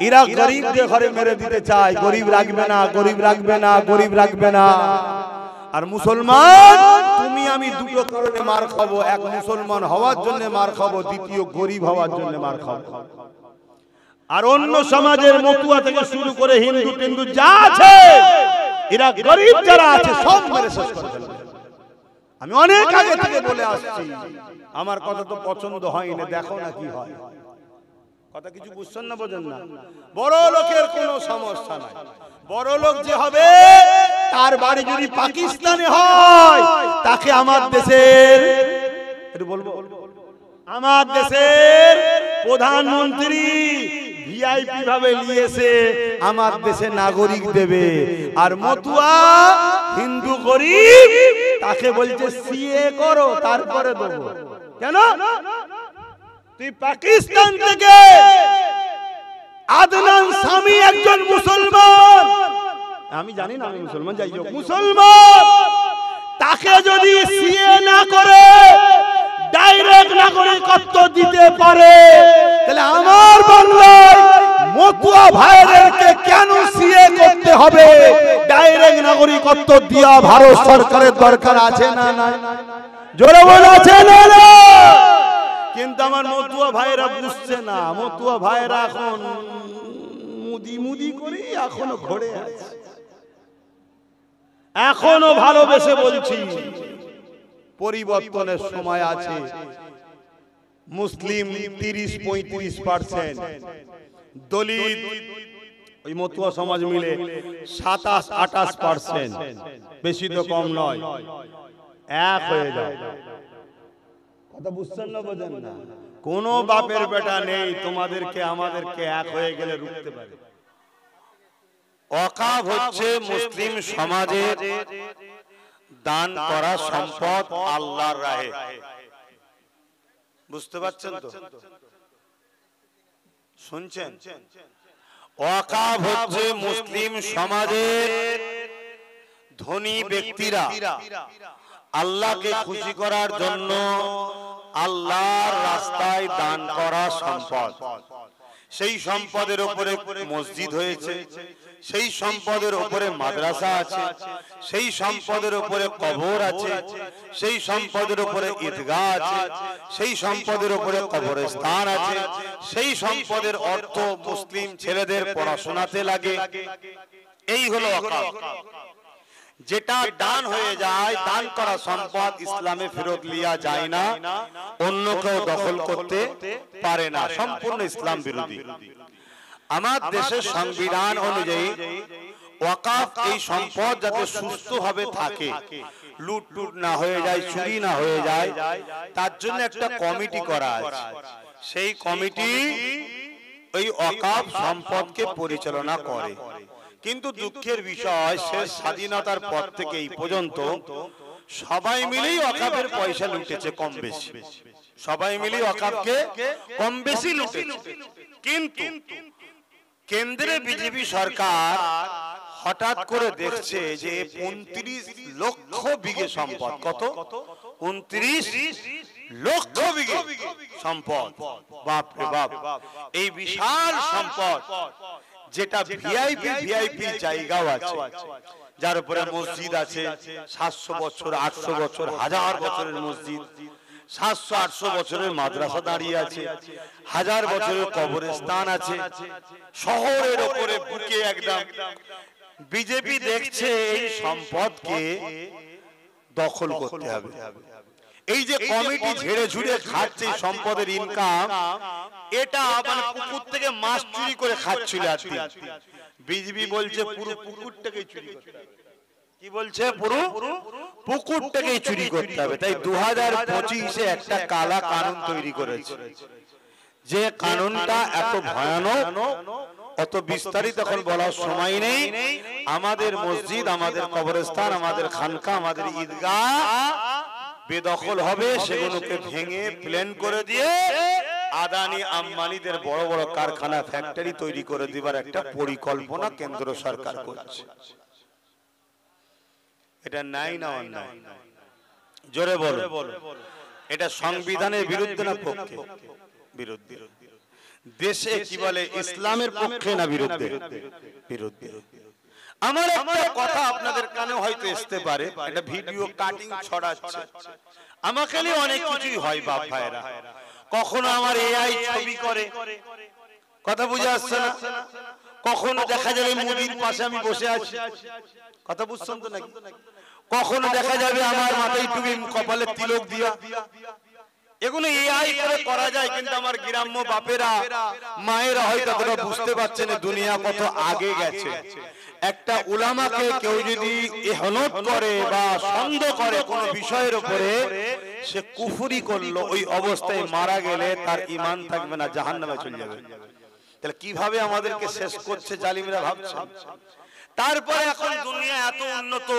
এরা গরিবদের ঘরে মেরে দিতে চায়, গরিব রাখবে না, গরিব রাখবে না, গরিব রাখবে না। আর মুসলমান তুমি আমি দুটো কারণে মার খাবো, এক মুসলমান হওয়ার জন্য মার খাবো, দ্বিতীয় গরিব হওয়ার জন্য মার খাবো। আর অন্য সমাজের মতুয়া থেকে শুরু করে হিন্দু টিন্দু যা আছে, এরা গরিব যারা আছে সব মেরে শেষ করে ফেলবে। আমি অনেক আগে থেকে বলে আসছি, আমার কথা তো পছন্দ হয়নি, দেখো না কি হয়। কথা কিছু বুঝছেন না, বোঝেন না? বড় লোকের কোনো সমস্যা নাই, বড় লোক যে হবে তার বাড়ি যদি পাকিস্তানে হয়, তাকে আমার দেশের একটু বলবো, আমার দেশের প্রধানমন্ত্রী ভিআইপি ভাবে নিয়েছে, আমার দেশে নাগরিক দেবে। আর মতুয়া হিন্দু গরিব, তাকে বলছে সিএ করো তারপরে দেবো। কেন? তুই পাকিস্তান থেকে আদনান সামি একজন মুসলমান, আমি জানি না আমি মুসলমান, যাই হোক মুসলমান, তাকে যদি সিএ না করে ডাইরেক্ট নাগরিকত্ব দিতে পারে, তাহলে আমার বাংলায় মতুয়া ভাইদেরকে কেন সিএ করতে হবে? ডাইরেক্ট নাগরিকত্ব দিয়া ভারত সরকারের দরকার আছে না? জোরে বলে আছে না? কিন্তু আমার মতুয়া ভাইরা বুঝছে না, মতুয়া ভাইরা এখন মুদি মুদি করে এখনো ঘোরে আছে। এখনো ভালোবেসে বলছি, পরিবর্তনের সময় আছে। মুসলিম 30-35%, দলিত ওই মতুয়া সমাজ মিলে 27-28%, বেশি তো কম নয়, এক হয়ে যায়। কথা বুঝছেন না, বোঝেন না? কোন বাপের বেটা নেই তোমাদেরকে আমাদেরকে এক হয়ে গেলে রুখতে পারে। ওয়াকাফ হচ্ছে মুসলিম সমাজের দান করা সম্পদ আল্লাহর রাহে। বুঝতে পারছেন তো? শুনছেন? ওয়াকাফ হচ্ছে মুসলিম সমাজের ধনী ব্যক্তিরা আল্লাহকে খুশি করার জন্য আল্লাহর রাস্তায় দান করা সম্পদ। সেই সম্পদের উপরে মসজিদ হয়েছে, সেই সম্পদের উপরে মাদ্রাসা আছে, সেই সম্পদের উপরে কবর আছে, সেই সম্পদের উপরে ঈদগাহ আছে, সেই সম্পদের উপরে কবরস্থান আছে, সেই সম্পদের অর্থ মুসলিম ছেলেদের পড়াশোনাতে লাগে। এই হলো ওয়াকাফ। যেটা দান হয়ে যায়, দান করা সম্পদ ইসলামে ফেরত লিয়া যায় না, অন্য কেউ দখল করতে পারে না, সম্পূর্ণ ইসলাম বিরোধী। আমার দেশের সংবিধান অনুযায়ী ওয়াকাফ এই সম্পদ যাতে সুস্থভাবে থাকে, লুটটুট না হয়ে যায়, চুরি না হয়ে যায়, তার জন্য একটা কমিটি করা আছে। সেই কমিটি ওই ওয়াকাফ সম্পদকে পরিচালনা করে। কিন্তু দুঃখের বিষয়, শেষ স্বাধীনতার পর থেকে এই পর্যন্ত সবাই মিলেই ওয়াকাফের পয়সা লুটেছে কম বেশি, সবাই মিলেই ওয়াকাফকে কম বেশি লুটেছে। কিন্তু কেন্দ্রে বিজেপি সরকার হঠাৎ করে দেখছে যে 29 লক্ষ বিঘে সম্পদ, কত? 29 লক্ষ বিঘে সম্পদ, বাপ রে বাপ! এই বিশাল সম্পদ, যেটা ভিআইপি জায়গাও আছে, যার উপরে মসজিদ আছে 700 বছর, 800 বছর, 1000 বছরের মসজিদ, 700-800 বছরের মাদ্রাসা দাঁড়িয়ে আছে, 1000 বছরের কবরস্থান আছে, শহরের উপরে বুকে একদম। বিজেপি দেখছে এই সম্পদকে দখল করতে হবে। এই যে কমিটি ঝেড়ে ঝুড়ে খাচ্ছে সম্পদের ইনকাম, এটা মানে পুকুর থেকে মাছ চুরি করে খাচ্ছিল একদিন। বিজেপি বলছে পুরো পুকুরটাকেই চুরি করতে হবে। কি বলছে? পুরো পুকুরটাকেই চুরি করতে হবে। তাই 2025-এ একটা কালা কানুন তৈরি করেছে, যে কানুনটা এত ভয়ানক, অত বিস্তারিত এখন বলার সময় নেই। আমাদের মসজিদ, আমাদের কবরস্থান, আমাদের খানকা, আমাদের ঈদগাহ বেদখল হবে, সেগুলোকে ভেঙে প্ল্যান করে দিয়ে আদানি আম্বানিদের বড় বড় কারখানা, ফ্যাক্টরি তৈরি করে দিবার একটা পরিকল্পনা কেন্দ্র সরকার করছে। এটা নাই না অন্যায়? জোরে বলো। এটা সংবিধানের বিরুদ্ধে না পক্ষে? বিরুদ্ধে। দেশে কি বলে ইসলামের পক্ষে না বিরুদ্ধে? বিরুদ্ধে। আমার একটা কথা আপনাদের কানে হয়তো আসতে পারে, একটা ভিডিও কাটিং ছড়াচ্ছে, আমাকে নিয়ে অনেক কিছুই হয় বাপ ভাইরা। কখনো আমার এআই ছবি করে, কথা বুঝে আসছে না? কখনো দেখা যাবে মুদির পাশে আমি বসে আছি, কথা বুঝছেন তো নাকি? কখনো দেখা যাবে আমার মাথায় টুপি, কপালে তিলক দিয়া। এগুলো এআই করে করা যায়, কিন্তু আমার গ্রাম্য বাপেরা মায়েরা হয়তো তোরা বুঝতে পারছেন দুনিয়া কত আগে গেছে। একটা উলামাকে কেউ যদি ইহনত করে বা সন্দেহ করে কোন বিষয়ের উপরে, সে কুফরি করলো, ওই অবস্থায় মারা গেলে তার ঈমান থাকবে না, জাহান্নামে চলে যাবে। তাহলে কিভাবে আমাদেরকে শেষ করছে জালিমরা ভাবছে। তারপরে এখন দুনিয়া এত উন্নত,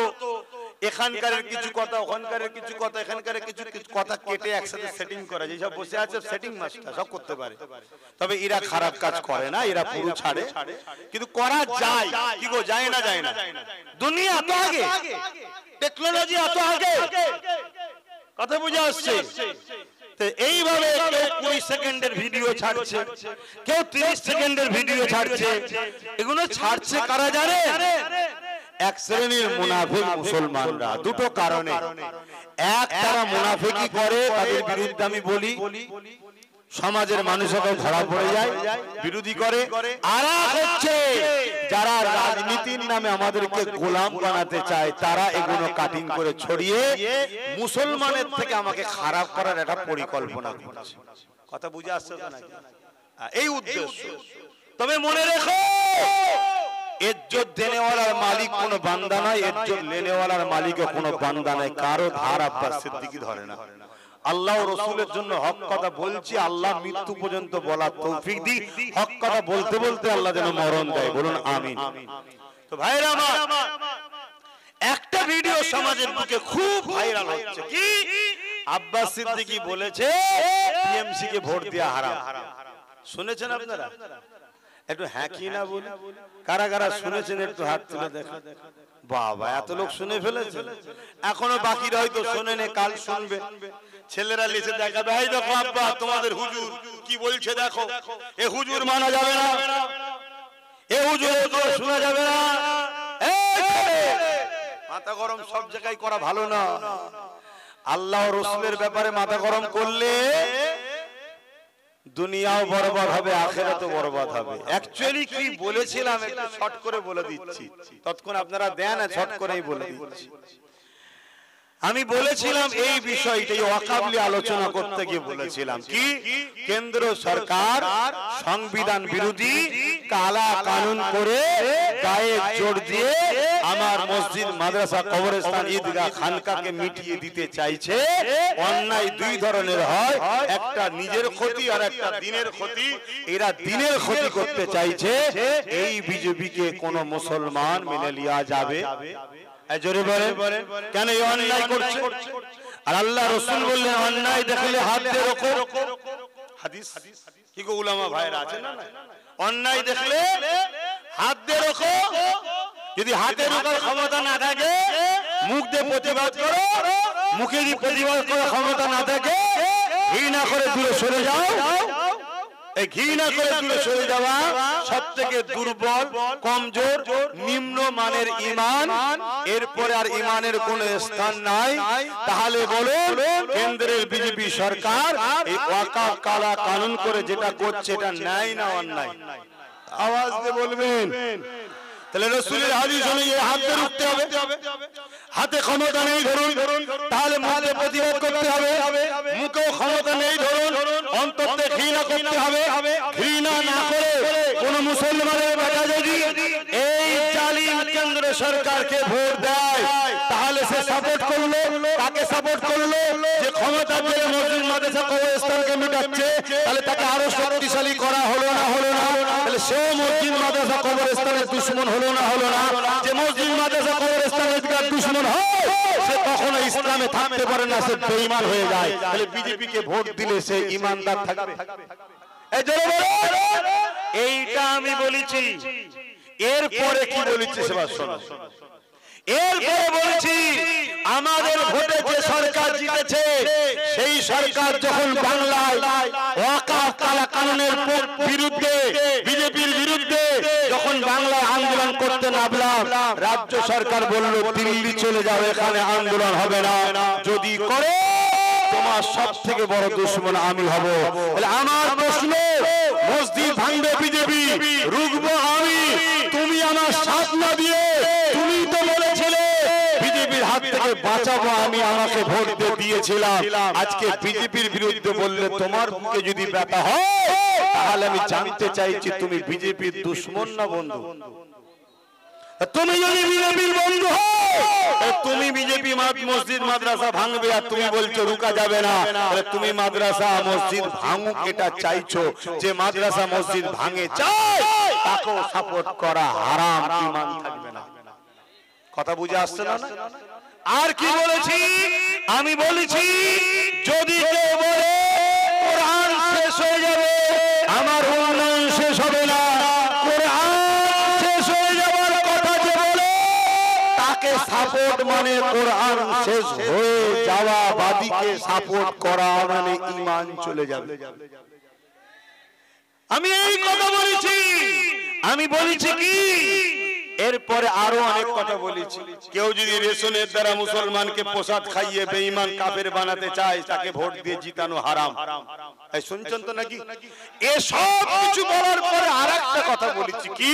এখানকার কিছু কথা, ওখানকার কিছু কথা, এখানকার কিছু কথা কেটে একসাথে সেটিং করা, যেসব বসে আছে সেটিং মাস্টার সব করতে পারে। তবে এরা খারাপ কাজ করে না, এরা পুরো ছাড়ে, কিন্তু করা যায়। কি গো, যায় না? যায় না? দুনিয়া এত আগে, টেকনোলজি এত আগে, কথা বুঝে আসছে? এইভাবে কেউ 20 সেকেন্ডের ভিডিও ছাড়ছে, কেউ 30 সেকেন্ডের ভিডিও ছাড়ছে। এগুলো ছাড়ছে কারা জানে? এক শ্রেণীর মুনাফিক মুসলমানরা। দুটো কারণে, এক, তারা মুনাফিকি করে, তাদের বিরুদ্ধে আমি বলি, সমাজের মানুষকে ধরা পড়ে যায়, বিরোধী করে। আর হচ্ছে যারা রাজনীতির নামে আমাদেরকে গোলাম বানাতে চায়, তারা এগুলো কাটিং করে ছড়িয়ে মুসলমানের থেকে আমাকে খারাপ করার একটা পরিকল্পনা করছে। কথা বুঝে আসছে তো নাকি? এই উদ্দেশ্য। তবে মনে রেখো, ইজ্জত দেনেওয়ালার মালিক কোনো বান্দা নয়, ইজ্জত লেনেওয়ালার মালিকও কোনো বান্দা নয়। কারো ধার আব্বাস সিদ্দিকী ধরে না। আল্লাহ রাসূলের জন্য হক কথা বলছি, আল্লাহ মৃত্যু পর্যন্ত বলার তৌফিক দি। হক কথা বলতে বলতে আল্লাহ যেন মরণ দেয়, বলুন আমিন। তো ভাইরা আমার, একটা ভিডিও সমাজের বুকে খুব ভাইরাল হচ্ছে। কি? আব্বাস সিদ্দিকী বলেছে টিএমসি কে ভোট দেয়া হারাম। শুনেছেন আপনারা? একটু হ্যাঁ কি না বলুন। কারা কারা শুনেছেন একটু হাত তুলে দেখেন। বাবা, এত লোক শুনে ফেলেছে। এখনো বাকি হয়তো শোনেনি, কাল শুনবে। ছেলেরা লিখে দেখাবে, এই দেখো আব্বা তোমাদের হুজুর কি বলছে, দেখো। এ হুজুর মানা যাবে না, এ হুজুর তো শোনা যাবে না। মাথা গরম সব জায়গায় করা ভালো না। আল্লাহ রাসূলের ব্যাপারে মাথা গরম করলে দুনিয়াও বরবাদ হবে, আখিরাতও বরবাদ হবে। অ্যাকচুয়ালি কি বলেছিলাম একটু শর্ট করে বলে দিচ্ছি, ততক্ষণ আপনারা দেন, শর্ট করেই বলে দিচ্ছি। আমি বলেছিলাম এই বিষয়টাই ওয়াকাবলি আলোচনা করতে গিয়ে বলেছিলাম কি, কেন্দ্র সরকার সংবিধান বিরোধী কালা কানুন করে গায়ে জোর দিয়ে আমার মসজিদ, মাদ্রাসা, কবরস্থান, ঈদগাহ, খানকাকে মিটিয়ে দিতে চাইছে। অন্যায় দুই ধরনের হয়, একটা নিজের ক্ষতি আর একটা দিনের ক্ষতি। এরা দিনের ক্ষতি করতে চাইছে। এই বিজেপিকে কোন মুসলমান মেনে নেওয়া যাবে? জোরে বলেন, কেন এই অন্যায় করছে? আর আল্লাহ রাসূল বললেন অন্যায় দেখলে হাত দিয়ে রোখো। হাদিস কি গো উলামা ভাইরা আছেন না? অন্যায় দেখলে হাত দিয়ে রোখো। যদি হাতে রোখার ক্ষমতা না থাকে, মুখ দিয়ে প্রতিবাদ করো। মুখে যদি প্রতিবাদ করার ক্ষমতা না থাকে, ঘৃণা করে দূরে সরে যাও। এই ঘৃণা করে দূরে সরে যাওয়া সবথেকে দুর্বল, কমজোর, নিম্ন মানের ঈমান। এরপরে আর ঈমানের কোন স্থান নাই। তাহলে বলুন, কেন্দ্রের বিজেপি সরকার এই ওয়াকফ কালা কানুন করে যেটা করছে, এটা ন্যায় না অন্যায়? আওয়াজ দিয়ে বলবেন। তাহলে রাসূলের হাদিস অনুযায়ী হাত দিয়ে রুখতে হবে। হাতে ক্ষমতা নেই ধরুন, তাহলে মুখে প্রতিবাদ করতে হবে। মুখেও ক্ষমতা নেই ধরুন, অন্তরে ঘৃণা করতে হবে। ঘৃণা না করে কোন মুসলমানের বেটা যদি এই জালিম কেন্দ্র সরকারকে ভোট দেয়, তাহলে সে সাপোর্ট করলো। তাকে সাপোর্ট করলো যে ক্ষমতা পেয়ে মসজিদ, মাদ্রাসা, কবরস্থানকে মিটাচ্ছে, তাহলে তাকে আরো শক্তিশালী করা হলো না? হলো না? তাহলে সেও মসজিদ, মাদ্রাসা, কবরস্থানের দুশমন হলো না? হলো না? যে মসজিদ, মাদ্রাসা, কবরস্থানের দুশমন হয়, সে কখনো ইসলামে থাকতে পারে না, সে বেঈমান হয়ে যায়। তাহলে বিজেপিকে ভোট দিলে সে ঈমানদার থাকবে? এইটা আমি বলেছি। এরপরে কি বলেছি সেবার শোনো। এরপরে বলেছি, আমাদের ভোটে যে সরকার জিতেছে, সেই সরকার যখন বাংলায় ওয়াকফ কালা কানুনের বিরুদ্ধে, বিজেপির বিরুদ্ধে যখন বাংলায় আন্দোলন করতে নামলাম, রাজ্য সরকার বলল দিল্লি চলে যাও, এখানে আন্দোলন হবে না, যদি করে তোমার সব থেকে বড় দুশমন আমি হব। আমার প্রশ্ন, মসজিদ ভাঙবে বিজেপি, রুখবো আমি, তুমি আমার সাথ না দিয়ে, তুমি তো বলেছিলে বিজেপির হাত থেকে বাঁচাবো আমি, আমাকে ভোট দিয়েছিলাম, আজকে বিজেপির বিরুদ্ধে বললে তোমার বুকে যদি ব্যথা হয়, তাহলে আমি জানতে চাইছি তুমি বিজেপির দুশমন না বন্ধু? তুমি যদি বিজেপির বন্ধু হও, তুমি বিজেপি মসজিদ মাদ্রাসা ভাঙবে আর তুমি বলছো রুকা যাবে না, তুমি মাদ্রাসা মসজিদ ভাঙুক এটা চাইছো, যে মাদ্রাসা মসজিদ ভাঙে চায় তাকেও সাপোর্ট করা হারাম, ঈমান থাকবে না। কথা বুঝে আসছে না? আর কি বলেছি আমি? বলেছি যদি কেউ বলে কোরআন শেষ হয়ে যাবে, আমার উন্নয়ন শেষ হবে না, কোরআন শেষ হয়ে যাবার কথা যে বলে তাকে সাপোর্ট মানে কোরআন শেষ হয়ে যাওয়া বাদীকে সাপোর্ট করা মানে ঈমান চলে যাবে। আমি এই কথা বলেছি। আমি বলেছি কি, এরপরে আরো অনেক কথা বলেছি। কেউ যদি রেশনের দ্বারা মুসলমানকে প্রসাদ খাইয়ে বেঈমান কাফের বানাতে চায়, তাকে ভোট দিয়ে জিতানো হারাম। এই শুনছেন তো নাকি? এসব কিছু বলার পরে আরেকটা কথা বলেছি কি,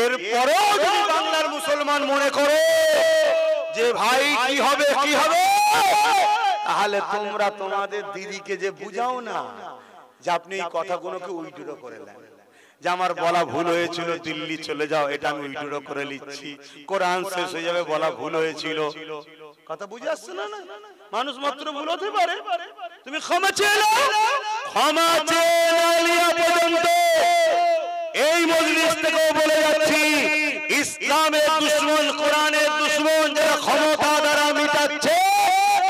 এরপরেও যদি বাংলার মুসলমান মনে করে যে ভাই কি হবে কি হবে, তাহলে তোমরা তোমাদের দিদিকে যে বুঝাও না যে আপনি এই কথাগুলোকে উইথড্র করে নেন, যে আমার বলা ভুল হয়েছিল, দিল্লি চলে যাও, এটা আমি উইথড্র করে নিচ্ছি, কোরআন শেষ হয়ে যাবে বলা ভুল হয়েছিল। কথা বুঝে আসছে না? মানুষ মাত্র ভুল হতে পারে, তুমি ক্ষমা চেয়ে নাও। ক্ষমা চেয়ে না পর্যন্ত এই মজলিস থেকেও বলে যাচ্ছি, ইসলামের দুশমন, কোরআনের দুশমন যারা ক্ষমতা দ্বারা মিটাচ্ছে,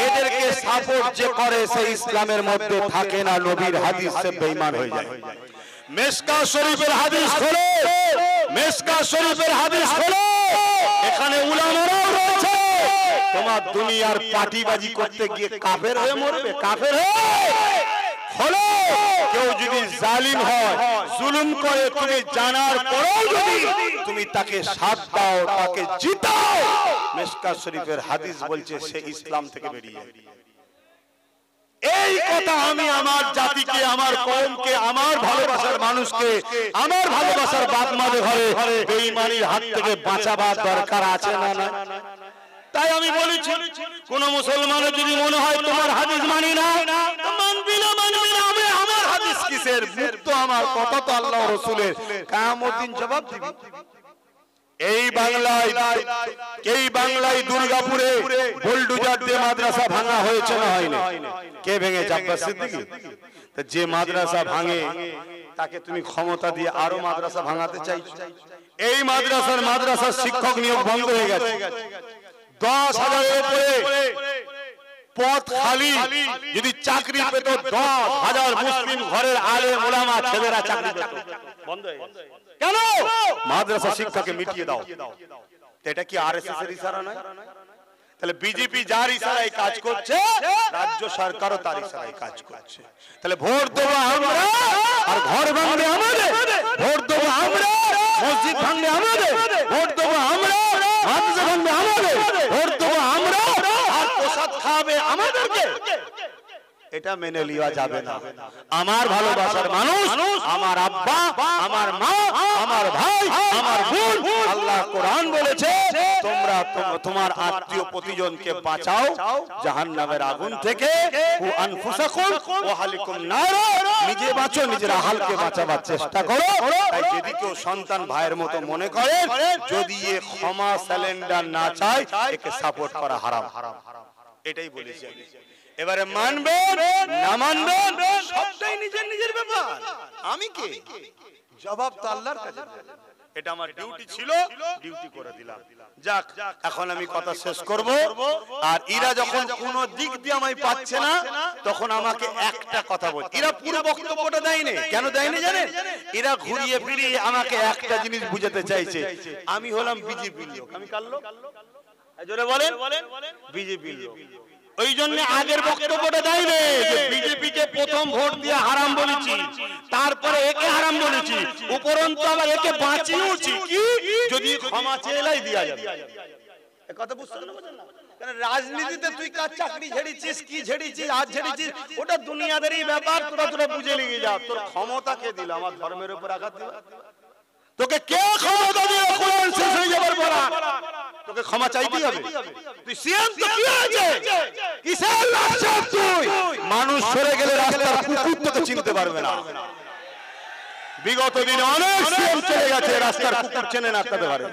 এদেরকে সাপোর্ট যে করে সে ইসলামের মধ্যে থাকে না, নবীর হাদিস সে বেঈমান হয়ে যায়। মেশকা শরীফের হাদিস খোলো, মেশকা শরীফের হাদিস খোলো, এখানে উলামারাও রয়েছে। তোমার দুনিয়ার পার্টিবাজি করতে গিয়ে কাফের হয়ে মরবে, কাফের হয়ে খোলো। কেউ যদি জালিম হয়, জুলুম করে, তুমি জানার পরেও যদি তুমি তাকে সাথ দাও, তাকে জিতাও, মেশকা শরীফের হাদিস বলছে সে ইসলাম থেকে বেরিয়ে যায়। এই কথা আমি আমার জাতিকে, আমার কওমকে, আমার ভালোবাসার মানুষকে, আমার ভালোবাসার বাপ মাদের ঘরে বেঈমানির হাত থেকে বাঁচাবার দরকার আছে না? না। তাই আমি বলেছি, কোন মুসলমানের যদি মনে হয় তোমার হাদিস মানি না, মানবি না, মানবি না, আমি আমার হাদিস কিসের? মুক্ত আমার কথা তো আল্লাহ রাসূলের, কিয়ামত দিন জবাব দিবি। এই বাংলায় দুর্গাপুরে বুলডোজার দিয়ে মাদ্রাসা ভাঙা হয়েছে না হয়নি? কে ভেঙেছে? আব্বাস সিদ্দিকী। যে মাদ্রাসা ভাঙে তাকে তুমি ক্ষমতা দিয়ে আরো মাদ্রাসা ভাঙাতে চাইছো। এই মাদ্রাসার শিক্ষক নিয়োগ বন্ধ হয়ে গেছে, 10,000-এর উপরে পদ খালি। যদি চাকরি পেত 10,000 মুসলিম ঘরের আলেম ওলামা ছেলেরা চাকরি পেত, বন্ধ হয়ে গেছে। কেন? মাদ্রাসা শিক্ষাকে মিটিয়ে দাও। এটা কি আরএসএস এর ইশারা নয়? তাহলে বিজেপি যার ইশারায় কাজ করছে, রাজ্য সরকারও তার ইশারায় কাজ করছে। তাহলে ভোট দেবো আমরা, আর ঘর ভাঙবে আমাদের, ভোট দেবো আমরা, মসজিদ ভাঙবে আমাদের, ভোট দেবো আমরা, মাদ্রাসা ভাঙবে আমাদের, ভোট দেবো আমরা, আর প্রসাদ খাবে আমাদেরকে। এটা মেনে নেওয়া যাবে না। আমার ভালোবাসার মানুষ, আমার আব্বা, আমার মা, আমার ভাই, আমার বোন, আল্লাহ কোরআন বলেছে তোমরা তোমার আত্মীয় পরিজনকে বাঁচাও জাহান্নামের আগুন থেকে, ও আনফুসাকুম ওয়া আহলিকুম নার, নিজে বাঁচো, নিজের আহলকে বাঁচাবার চেষ্টা করো। তাই যদি কেউ সন্তান ভাইয়ের মতো মনে করে, যদি এ ক্ষমা স্যালেন্ডার না চায়, একে সাপোর্ট করা হারাম। এটাই বলেছি। এবারে মানবেন না মানবেন সবটাই নিজের নিজের ব্যাপার। আমি কে? জবাব তো আল্লাহর কাছে। এটা আমার ডিউটি ছিল, ডিউটি করে দিলাম। যাক, এখন আমি কথা শেষ করব। আর এরা যখন কোন দিক দিয়ে আমায় পাচ্ছে না, তখন আমাকে একটা কথা বল। এরা পুরো বক্তব্যটা দেয়নি। কেন দেয়নি জানেন? এরা ঘুরিয়ে ফিরিয়ে আমাকে একটা জিনিস বুঝাতে চাইছে, আমি হলাম বিজেপির লোক। আমি কার লোক? জোরে বলেন। বিজেপির লোক। ওই জন্য আগের বক্তব্যটা দেয় না যে বিজেপি কে প্রথম ভোট দিয়ে হারাম বলেছি, তারপরে একে হারাম বলেছি, উপরন্তু আবার একে বাঁচিয়েছি কি যদি ক্ষমা চেয়েলাই দেয়া যাবে। এই কথা বুঝছেন না? বুঝেন না? কারণ রাজনীতিতে তুই কার চাকরি ছেড়েছিস, কি ছেড়েছিস, আজ ছেড়েছিস, ওটা দুনিয়াদারি ব্যাপার, তোরা বুঝে নিয়ে যা। তোর ক্ষমতা কে দিল আমার ধর্মের উপর আঘাত দিবা? তোকে কে ক্ষমতা দিয়ে কোরআন শেষ হয়ে যাবার বলা? তোকে ক্ষমা চাইতেই হবে। তুই সিএম তো কি হয়েছে? কিসের লাশাব তুই? মানুষ সরে গেলে রাস্তার কুকুর তোকে চিনতে পারবে না। বিগত দিনে অনেক সিএম চলে গেছে, রাস্তার কুকুর চেনে না তাদের পারে।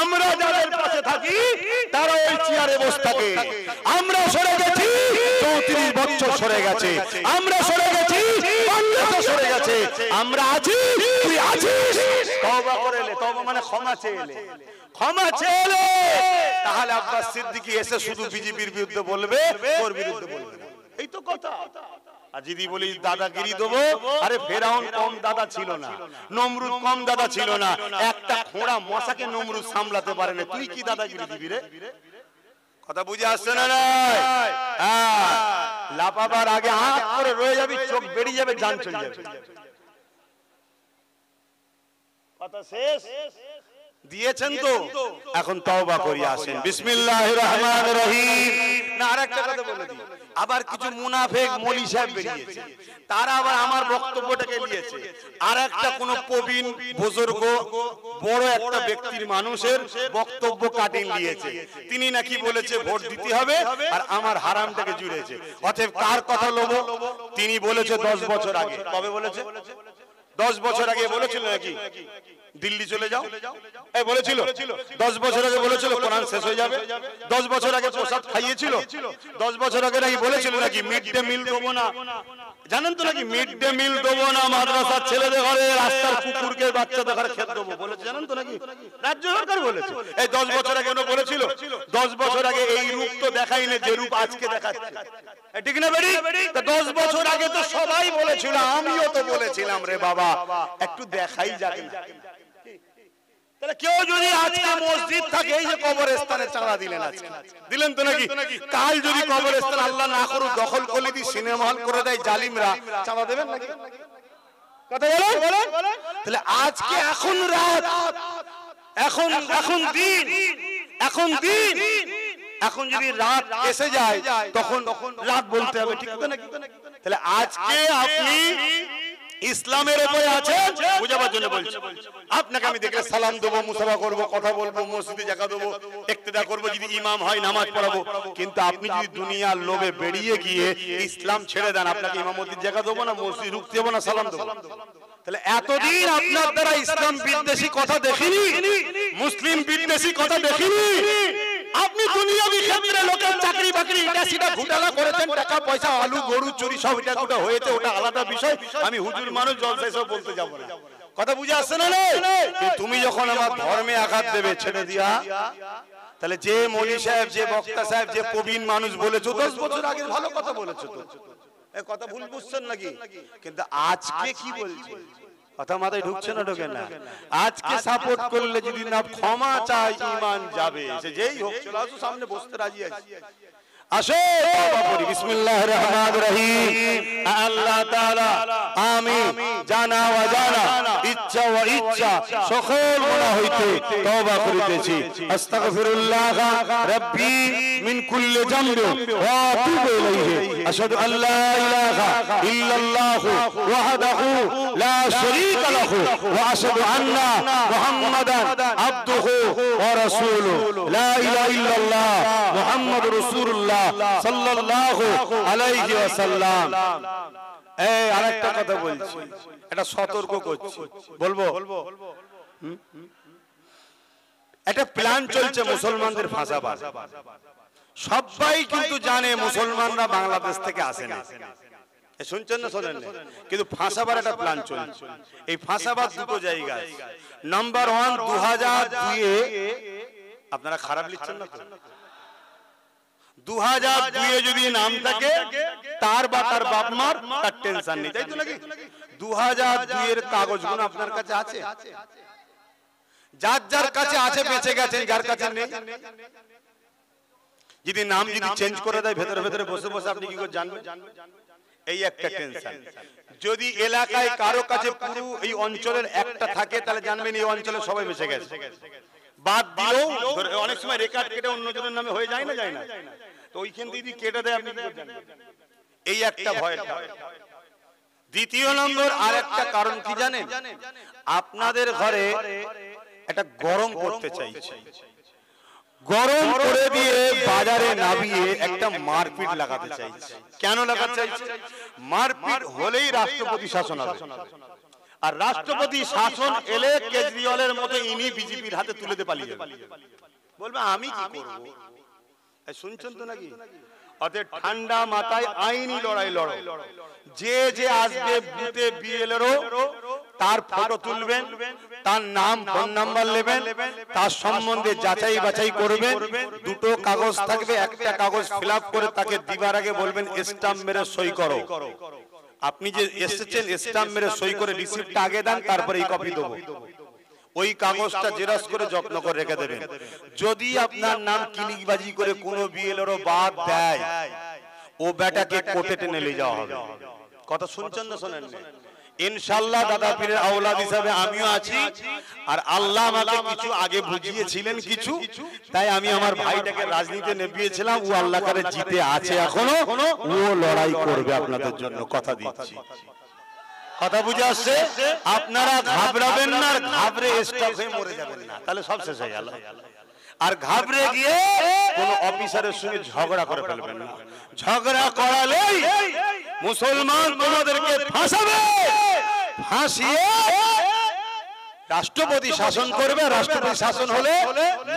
আমরা যাদের পাশে থাকি তারা ওই চেয়ারে বসে থাকে। আমরা সরে গেছি 34 বছর সরে গেছে, আমরা সরে গেছি 5 বছর সরে গেছে, আমরা আছি, তুই আছিস। তওবা করেলে, তওবা মানে ক্ষমা চেয়েলে, ক্ষমা চেয়েলে, তাহলে আব্বাস সিদ্দিকী এসে শুধু বিজেপির বিরুদ্ধে বলবে, ওর বিরুদ্ধে বলবে না। এই তো কথা। আর যদি বলি দাদাগিরি দেবো, আরে ফেরাউন কম দাদা ছিল না, নমরুদ কম দাদা ছিল না, একটা খোঁড়া মশাকে নমরুদ সামলাতে পারে না, তুই কি দাদাগিরি দিবি রে? কথা বুঝে আসছে না? লাপাবার আগে হাত করে রয়ে যাবি, চোখ বেরিয়ে যাবে, জান চলে যাবে। কথা শেষ দিয়েছেন তো, এখন তওবা করি আসেন। বিসমিল্লাহির রহমানির রহিম। না আরেকটা কথা বলে দিই, আবার কিছু মুনাফিক মৌলী সাহেব বেরিয়েছে, তারা আবার আমার বক্তব্যটাকে নিয়েছে আর একটা কোন প্রবীণ বুজুর্গ বড় একটা ব্যক্তির মানুষের বক্তব্য কাটিং নিয়েছে। তিনি নাকি বলেছে ভোট দিতে হবে আর আমার হারামটাকে জুড়েছে। অতএব কার কথা লব? তিনি বলেছে 10 বছর আগে। কবে বলেছে? 10 বছর আগে বলেছিল নাকি দিল্লি চলে যাও, এই বলেছিল 10 বছর আগে বলেছিল কোরআন শেষ হয়ে যাবে, 10 বছর আগে প্রসাদ খাইয়েছিল, 10 বছর আগে নাকি বলেছিল নাকি মিড ডে মিল দেবো না, জানেন তো নাকি মিড ডে মিল দেবো না, মাদ্রাসার ছেলেদের ঘরে রাস্তার কুকুরকে বাচ্চাদের ঘরে খেতে দেবো বলেছে, জানেন তো নাকি রাজ্য সরকার বলেছে। এই 10 বছর আগে উনি বলেছিল, 10 বছর আগে এই রূপ তো দেখাই না যে রূপ আজকে দেখাচ্ছে, ঠিক না বেড়ি? 10 বছর আগে তো সবাই বলেছিল, আমিও তো বলেছিলাম রে বাবা একটু দেখাই যাক না। তাহলে কেউ যদি আজকে মসজিদ থাকে, এই যে কবরস্থানে চাঁদা দিলেন, আজকে দিলেন তো নাকি, কাল যদি কবরস্থান আল্লাহ না করুক দখল করে দি সিনেমা হল করে দেয় জালিমরা, চাঁদা দেবেন নাকি? কথা বলেন। তাহলে আজকে এখন রাত, এখন দিন, এখন যদি রাত এসে যায় তখন রাত বলতে হবে, ঠিক তো নাকি? তাহলে আজকে আপনি ইসলামের উপরে আছেন বুঝাবার জন্য বলছি। আপনাকে আমি দেখলে সালাম দেবো, মুসাফা করবো, কথা বলবো, মসজিদে জায়গা দেবো, ইক্তেদা করবো, যদি ইমাম হয় নামাজ পড়াবো। কিন্তু আপনি যদি দুনিয়ার লোভে বেরিয়ে গিয়ে ইসলাম ছেড়ে দেন, আপনাকে ইমামতির জায়গা দেবো না, মসজিদ রুখতে দেবো না, সালাম দেবো। তাহলে এতদিন আপনার দ্বারা ইসলাম বিদ্বেষী কথা দেখিনি, মুসলিম বিদ্বেষী কথা দেখিনি। আপনি দুনিয়াবি ক্ষেত্রে লোকের চাকরি বাকরি এটা সেটা ঘোটালা করেছেন, টাকা পয়সা আলু গরু চুরি সব এটা গোটা হয়েছে, ওটা আলাদা বিষয়। আমি হুজুর মানুষ, জলসায় সব বলতে যাবো না। কথা বুঝে আসছে না? তুমি যখন আমার ধর্মে আঘাত দেবে ছেড়ে দিয়া, তাহলে যে মৌলী সাহেব, যে বক্তা সাহেব, যে প্রবীণ মানুষ বলেছো 10 বছর আগে ভালো কথা বলেছো তো, এই কথা ভুল বুঝছেন নাকি? কিন্তু আজকে কি বলছে কথা মাথায় ঢুকছে না? ঢোকে না। আজকে সাপোর্ট করলে যদি না ক্ষমা চাই ঈমান যাবে, সে যেই হোক। চলো আসো সামনে বসতে রাজি আছি, আসো তওবা করি। বিসমিল্লাহির রহমানির রহিম। আল্লাহ তাআলা আমি জানা অজানা, ইচ্ছা ও ইচ্ছা সকল গুনাহ হইতে তওবা করিতেছি। আস্তাগফিরুল্লাহ রাব্বি মিন কুল্লি যামবি ওয়া আতুবু ইলাইহি। আশহাদু আল্লা ইলাহা ইল্লাল্লাহু ওয়াহদাহু লা শারীকা লাহু ওয়া আশহাদু আন্না মুহাম্মাদান আবদুহু ওয়া রাসূলুহু। লা ইলাহা ইল্লাল্লাহ মুহাম্মাদুর রাসূলুল্লাহ সাল্লাল্লাহু আলাইহি ওয়াসাল্লাম। এই আরেকটা কথা বলছি, এটা সতর্ক করছি, বলবো। একটা প্ল্যান চলছে মুসলমানদের ফাঁসাবার। সবাই কিন্তু জানে মুসলমানরা বাংলাদেশ থেকে আসে না, শুনছেন না শোনেন না, কিন্তু ফাঁসাবার একটা প্ল্যান চলছে। এই ফাঁসাবার দুটো জায়গায়। নাম্বার 1, 2002-এ আপনারা খারাপ লিখছেন না তো, 2002-এ যদি নাম থাকে তার বা তার বাপ মার তার টেনশন নেই, তাই তো নাকি? 2002-এর কাগজগুলো আপনার কাছে আছে? যার যার কাছে আছে বেঁচে গেছেন, যার কাছে নেই যদি নাম যদি চেঞ্জ করে দেয় ভেতরে ভেতরে বসে বসে আপনি কি করে জানবেন? এই একটা টেনশন। যদি এলাকায় কারো কাছে পুরো এই অঞ্চলের একটা থাকে তাহলে জানবেন এই অঞ্চলে সবাই মিশে গেছে। বাদ দিলেও অনেক সময় রেকর্ড কেটে অন্যজনের নামে হয়ে যায় না, যায় না? তো ওইখান থেকে যদি কেটে দেয় আপনি কি করে জানবেন? এই একটা ভয়। দ্বিতীয় নম্বর আর একটা কারণ কি জানেন? আপনাদের ঘরে একটা গরম করতে চাইছে, গরম করে দিয়ে বাজারে নামিয়ে একটা মারপিট লাগাতে চাইছে। কেন লাগাতে চাইছে? মারপিট হলেই রাষ্ট্রপতি শাসন হবে, আর রাষ্ট্রপতি শাসন এলে কেজরিওয়ালের মতো ইনি বিজেপির হাতে তুলে দিয়ে পালিয়ে যাবে, বলবে আমি কি করব। শুনছেন তো নাকি? অতএব ঠান্ডা মাথায় আইনি লড়াই লড়ো। যে যে আসবে বুথে বিএলএরও তার ফটো তুলবেন, তার নাম ফোন নাম্বার নেবেন, তার সম্বন্ধে যাচাই বাছাই করবেন। দুটো কাগজ থাকবে, একটা কাগজ ফিল আপ করে তাকে দিবার আগে বলবেন স্ট্যাম্প মেরে সই করো। আপনি যে এসেছেন স্ট্যাম্প মেরে সই করে রিসিপ্টটা আগে দেন, তারপরে এই কপি দেবো। ওই কাগজটা জেরক্স করে যত্ন করে রেখে দেবেন। যদি আপনার নাম ক্লিকবাজি করে কোনো বিএলআরও বাদ দেয়, ও বেটাকে কোর্টে টেনে নিয়ে যাওয়া হবে। কথা শুনছেন না শোনেন? ইনশাআল্লাহ দাদা পীরের আওলাদ হিসাবে আমিও আছি, আর আল্লাহ আমাকে কিছু আগে বুঝিয়েছিলেন কিছু, তাই আমি আমার ভাইটাকে রাজনীতিতে নেবিয়েছিলাম। ও আল্লাহ করে জিতে আছে এখনো, ও লড়াই করবে আপনাদের জন্য, কথা দিচ্ছি। কথা বুঝে আসছে? আপনারা ঘাবড়াবেন না, আর ঘাবড়ে স্টপ হয়ে মরে যাবেন না, তাহলে সব শেষ হয়ে গেল। আর ঘাবড়ে গিয়ে কোন অফিসারের সঙ্গে ঝগড়া করে ফেলবেন না। ঝগড়া করালেই মুসলমান তোমাদেরকে ফাঁসাবে, ফাঁসিয়ে রাষ্ট্রপতি শাসন করবে। রাষ্ট্রপতি শাসন হলে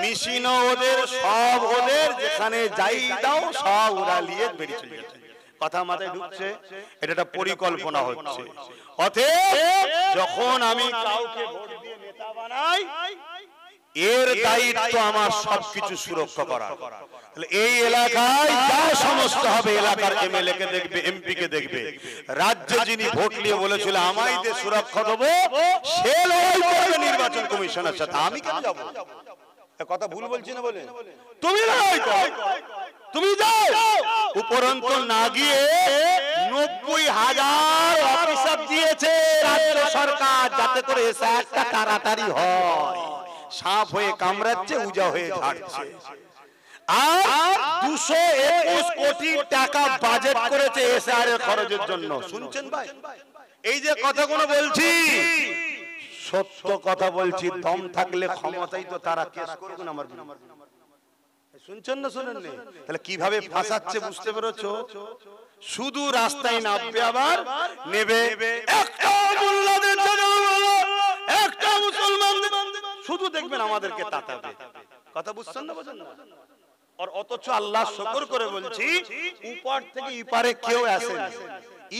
মিশিন ওদের, সব ওদের, যেখানে যাই দাও সব ওরা নিয়ে বেরিয়ে চলে যাচ্ছে। কথা মাথায় ঢুকছে? এটা একটা পরিকল্পনা হচ্ছে। অতএব যখন আমি কাউকে ভোট দিয়ে নেতা বানাই, এর দায়িত্ব আমার সবকিছু সুরক্ষা করা। এই এলাকায় যা সমস্ত হবে, এলাকার এমএলএ কে দেখবে, এমপি কে দেখবে, রাজ্যে যিনি ভোট নিয়ে বলেছিল আমায় দিয়ে সুরক্ষা দেবো, সে লড়াই করবে নির্বাচন কমিশনের সাথে। আমি কেন যাব? কথা ভুল বলছি না বলে? তুমি লড়াই করো, তুমি যাও। উপরন্ত না গিয়ে 90,000 অফিসার দিয়েছে রাজ্য সরকার, যাতে করে এসে একটা তাড়াতাড়ি হয়। সাপ হয়ে কামড়াচ্ছে, উজা হয়ে ঝাড়ছে। আর 221 কোটি টাকা বাজেট করেছে এসআর এর খরচের জন্য। শুনছেন ভাই? এই যে কথাগুলো বলছি, সত্য কথা বলছি। দম থাকলে ক্ষমতাই তো তারা কেস করবে না আমার বিরুদ্ধে। শুনছেন না শোনেন? তাহলে কিভাবে ফাঁসাচ্ছে বুঝতে পেরেছো? শুধু রাস্তায় নামবে, আবার নেবে একটা মোল্লাদের জন্য, একটা মুসলমানদের, শুধু দেখবেন আমাদেরকে তাতাবে। কথা বুঝছেন না? বোঝেন না? আর অথচ আল্লাহ শুকর করে বলছি, উপর থেকে ইপারে কেউ আসেনি,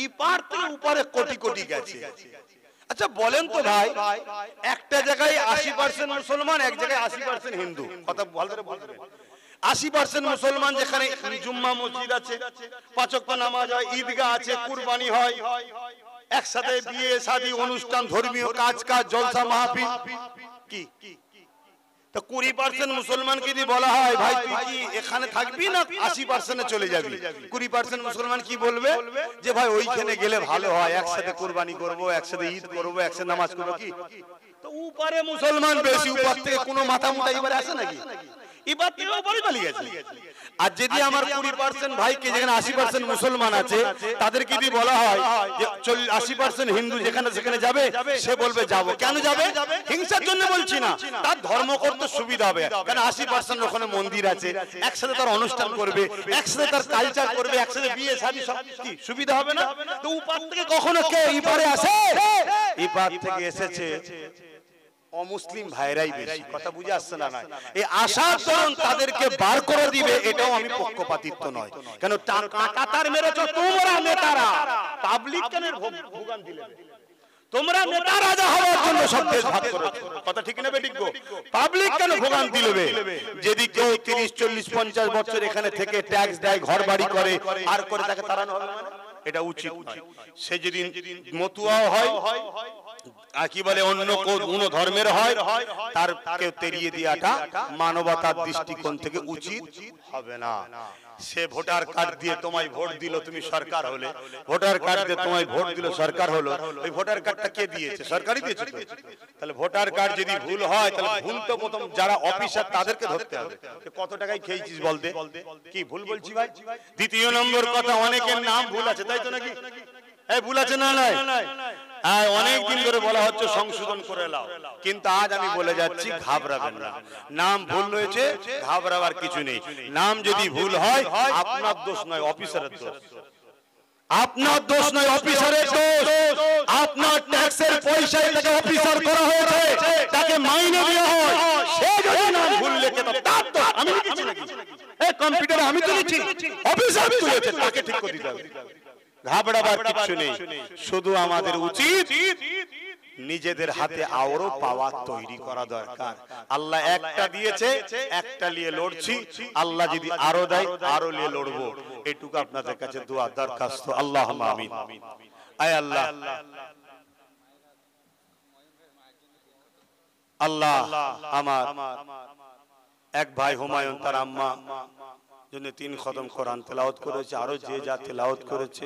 ইপার থেকে উপরে কোটি কোটি গেছে। আচ্ছা বলেন তো ভাই, একটা জায়গায় 80% মুসলমান, এক জায়গায় 80% হিন্দু। কথা ভালো করে বলবেন। 80% মুসলমান যেখানে জুম্মা মসজিদ আছে, 5 ওয়াক্ত নামাজ হয়, ঈদগাহ আছে, কুরবানি হয়, একসাথে বিয়ে শাদী অনুষ্ঠান, ধর্মীয় কাজ, জলসা মাহফিল। কি তো 20% মুসলমানকে যদি বলা হয় ভাই তুই কি এখানে থাকবি না 80% এ চলে যাবি, 20% মুসলমান কি বলবে? যে ভাই ওইখানে গেলে ভালো হয়, একসাথে কুরবানি করব, একসাথে ঈদ করব, একসাথে নামাজ করব। কি তো উপরে মুসলমান বেশি, উপর থেকে কোনো মাথা মুটা এবারে আসে নাকি? এবার থেকে উপরে পালিয়ে গেছে। আর যদি আমার 20% ভাইকে, যেখানে 80% মুসলমান আছে, তাদেরকে যদি বলা হয় যে 80% হিন্দু যেখানে সেখানে যাবে, সে বলবে যাব। কেন যাবে? হিংসার জন্য বলছি না, তার ধর্ম করতে সুবিধা হবে। কারণ 80% ওখানে মন্দির আছে, একসাথে তার অনুষ্ঠান করবে, একসাথে তার কালচার করবে, একসাথে বিয়ে শাদী সব কি সুবিধা হবে না? তো উপর থেকে কখনো কে ইপারে আসে? ইপার থেকে এসেছে অমুসলিম ভাইরাই বেশি। কথা বুঝে আসছে না? এই আশার দরুন তাদেরকে বার করে দিবে, এটাও আমি পক্ষপাতিত্ব নয়। কেন কাটাতার মেরেছ তোমরা নেতারা, পাবলিক কেন ভোগান দিলে? তোমরা নেতা রাজা হওয়ার জন্য সব দেশ ভাগ করেছো। কথা ঠিক না বেঠিক? পাবলিক কেন ভোগান দিলবে? যদি কেউ 30, 40, 50 বছর এখানে থেকে ট্যাক্স দেয়, ঘর বাড়ি করে, আর করে তাকে তাড়ানো হবে? এটা উচিত নয়। সে যদি মতুয়াও হয়, কি বলে অন্য কোন ধর্মের হয় তার কেউ তেড়িয়ে দেওয়াটা মানবতার দৃষ্টিকোণ থেকে উচিত হবে না। সে ভোটার কার্ড দিয়ে তোমায় ভোট দিল, তুমি সরকার হলে, ভোটার কার্ড দিয়ে তোমায় ভোট দিল, সরকার হলো, ওই ভোটার কার্ডটা কে দিয়েছে? সরকারই দিয়েছে। তাহলে ভোটার কার্ড যদি ভুল হয় তাহলে ভুল তো প্রথম যারা অফিসার তাদেরকে ধরতে হবে। কত টাকায় খেয়েছিস বলতে, কি ভুল বলছি ভাই? দ্বিতীয় নম্বর কথা, অনেকের নাম ভুল আছে, তাই তো নাকি? এই ভুল আছে না নাই? অনেক দিন ধরে বলা হচ্ছে সংশোধন করে নাও, কিন্তু আজ আমি বলে যাচ্ছি ঘাবড়াবেন না। নাম ভুল হয়েছে, ঘাবড়াবার কিছু নেই। নাম যদি ভুল হয় আপনার দোষ নয়, অফিসারের দোষ। আপনার দোষ নয়, অফিসারের দোষ। আপনার ট্যাক্সের পয়সায় তাকে অফিসার করা হয়েছে, তাকে মাইনে দেওয়া হয়, সে যদি নাম ভুল লেখে তো তার দোষ। আমি লিখেছি নাকি? এই কম্পিউটারে আমি তো লিখছি, অফিসার তুলেছে, তাকে ঠিক করে দিতে হবে। ঘাবড়াবার কিছু নেই। শুধু আমাদের উচিত নিজেদের হাতে আরো পাওয়ার তৈরি করা দরকার। আল্লাহ একটা দিয়েছে, একটা নিয়ে লড়ছি, আল্লাহ যদি আরো দেয় আরো নিয়ে লড়বো। এটুকু আপনাদের কাছে দোয়া দরখাস্ত। আল্লাহুম্মা আমিন। আয় আল্লাহ, আল্লাহ আমার এক ভাই হুমায়ুন, তার আম্মা জন্য 3 খতম কোরআন তেলাওয়াত করেছে, আরো যে যা তেলাওয়াত করেছে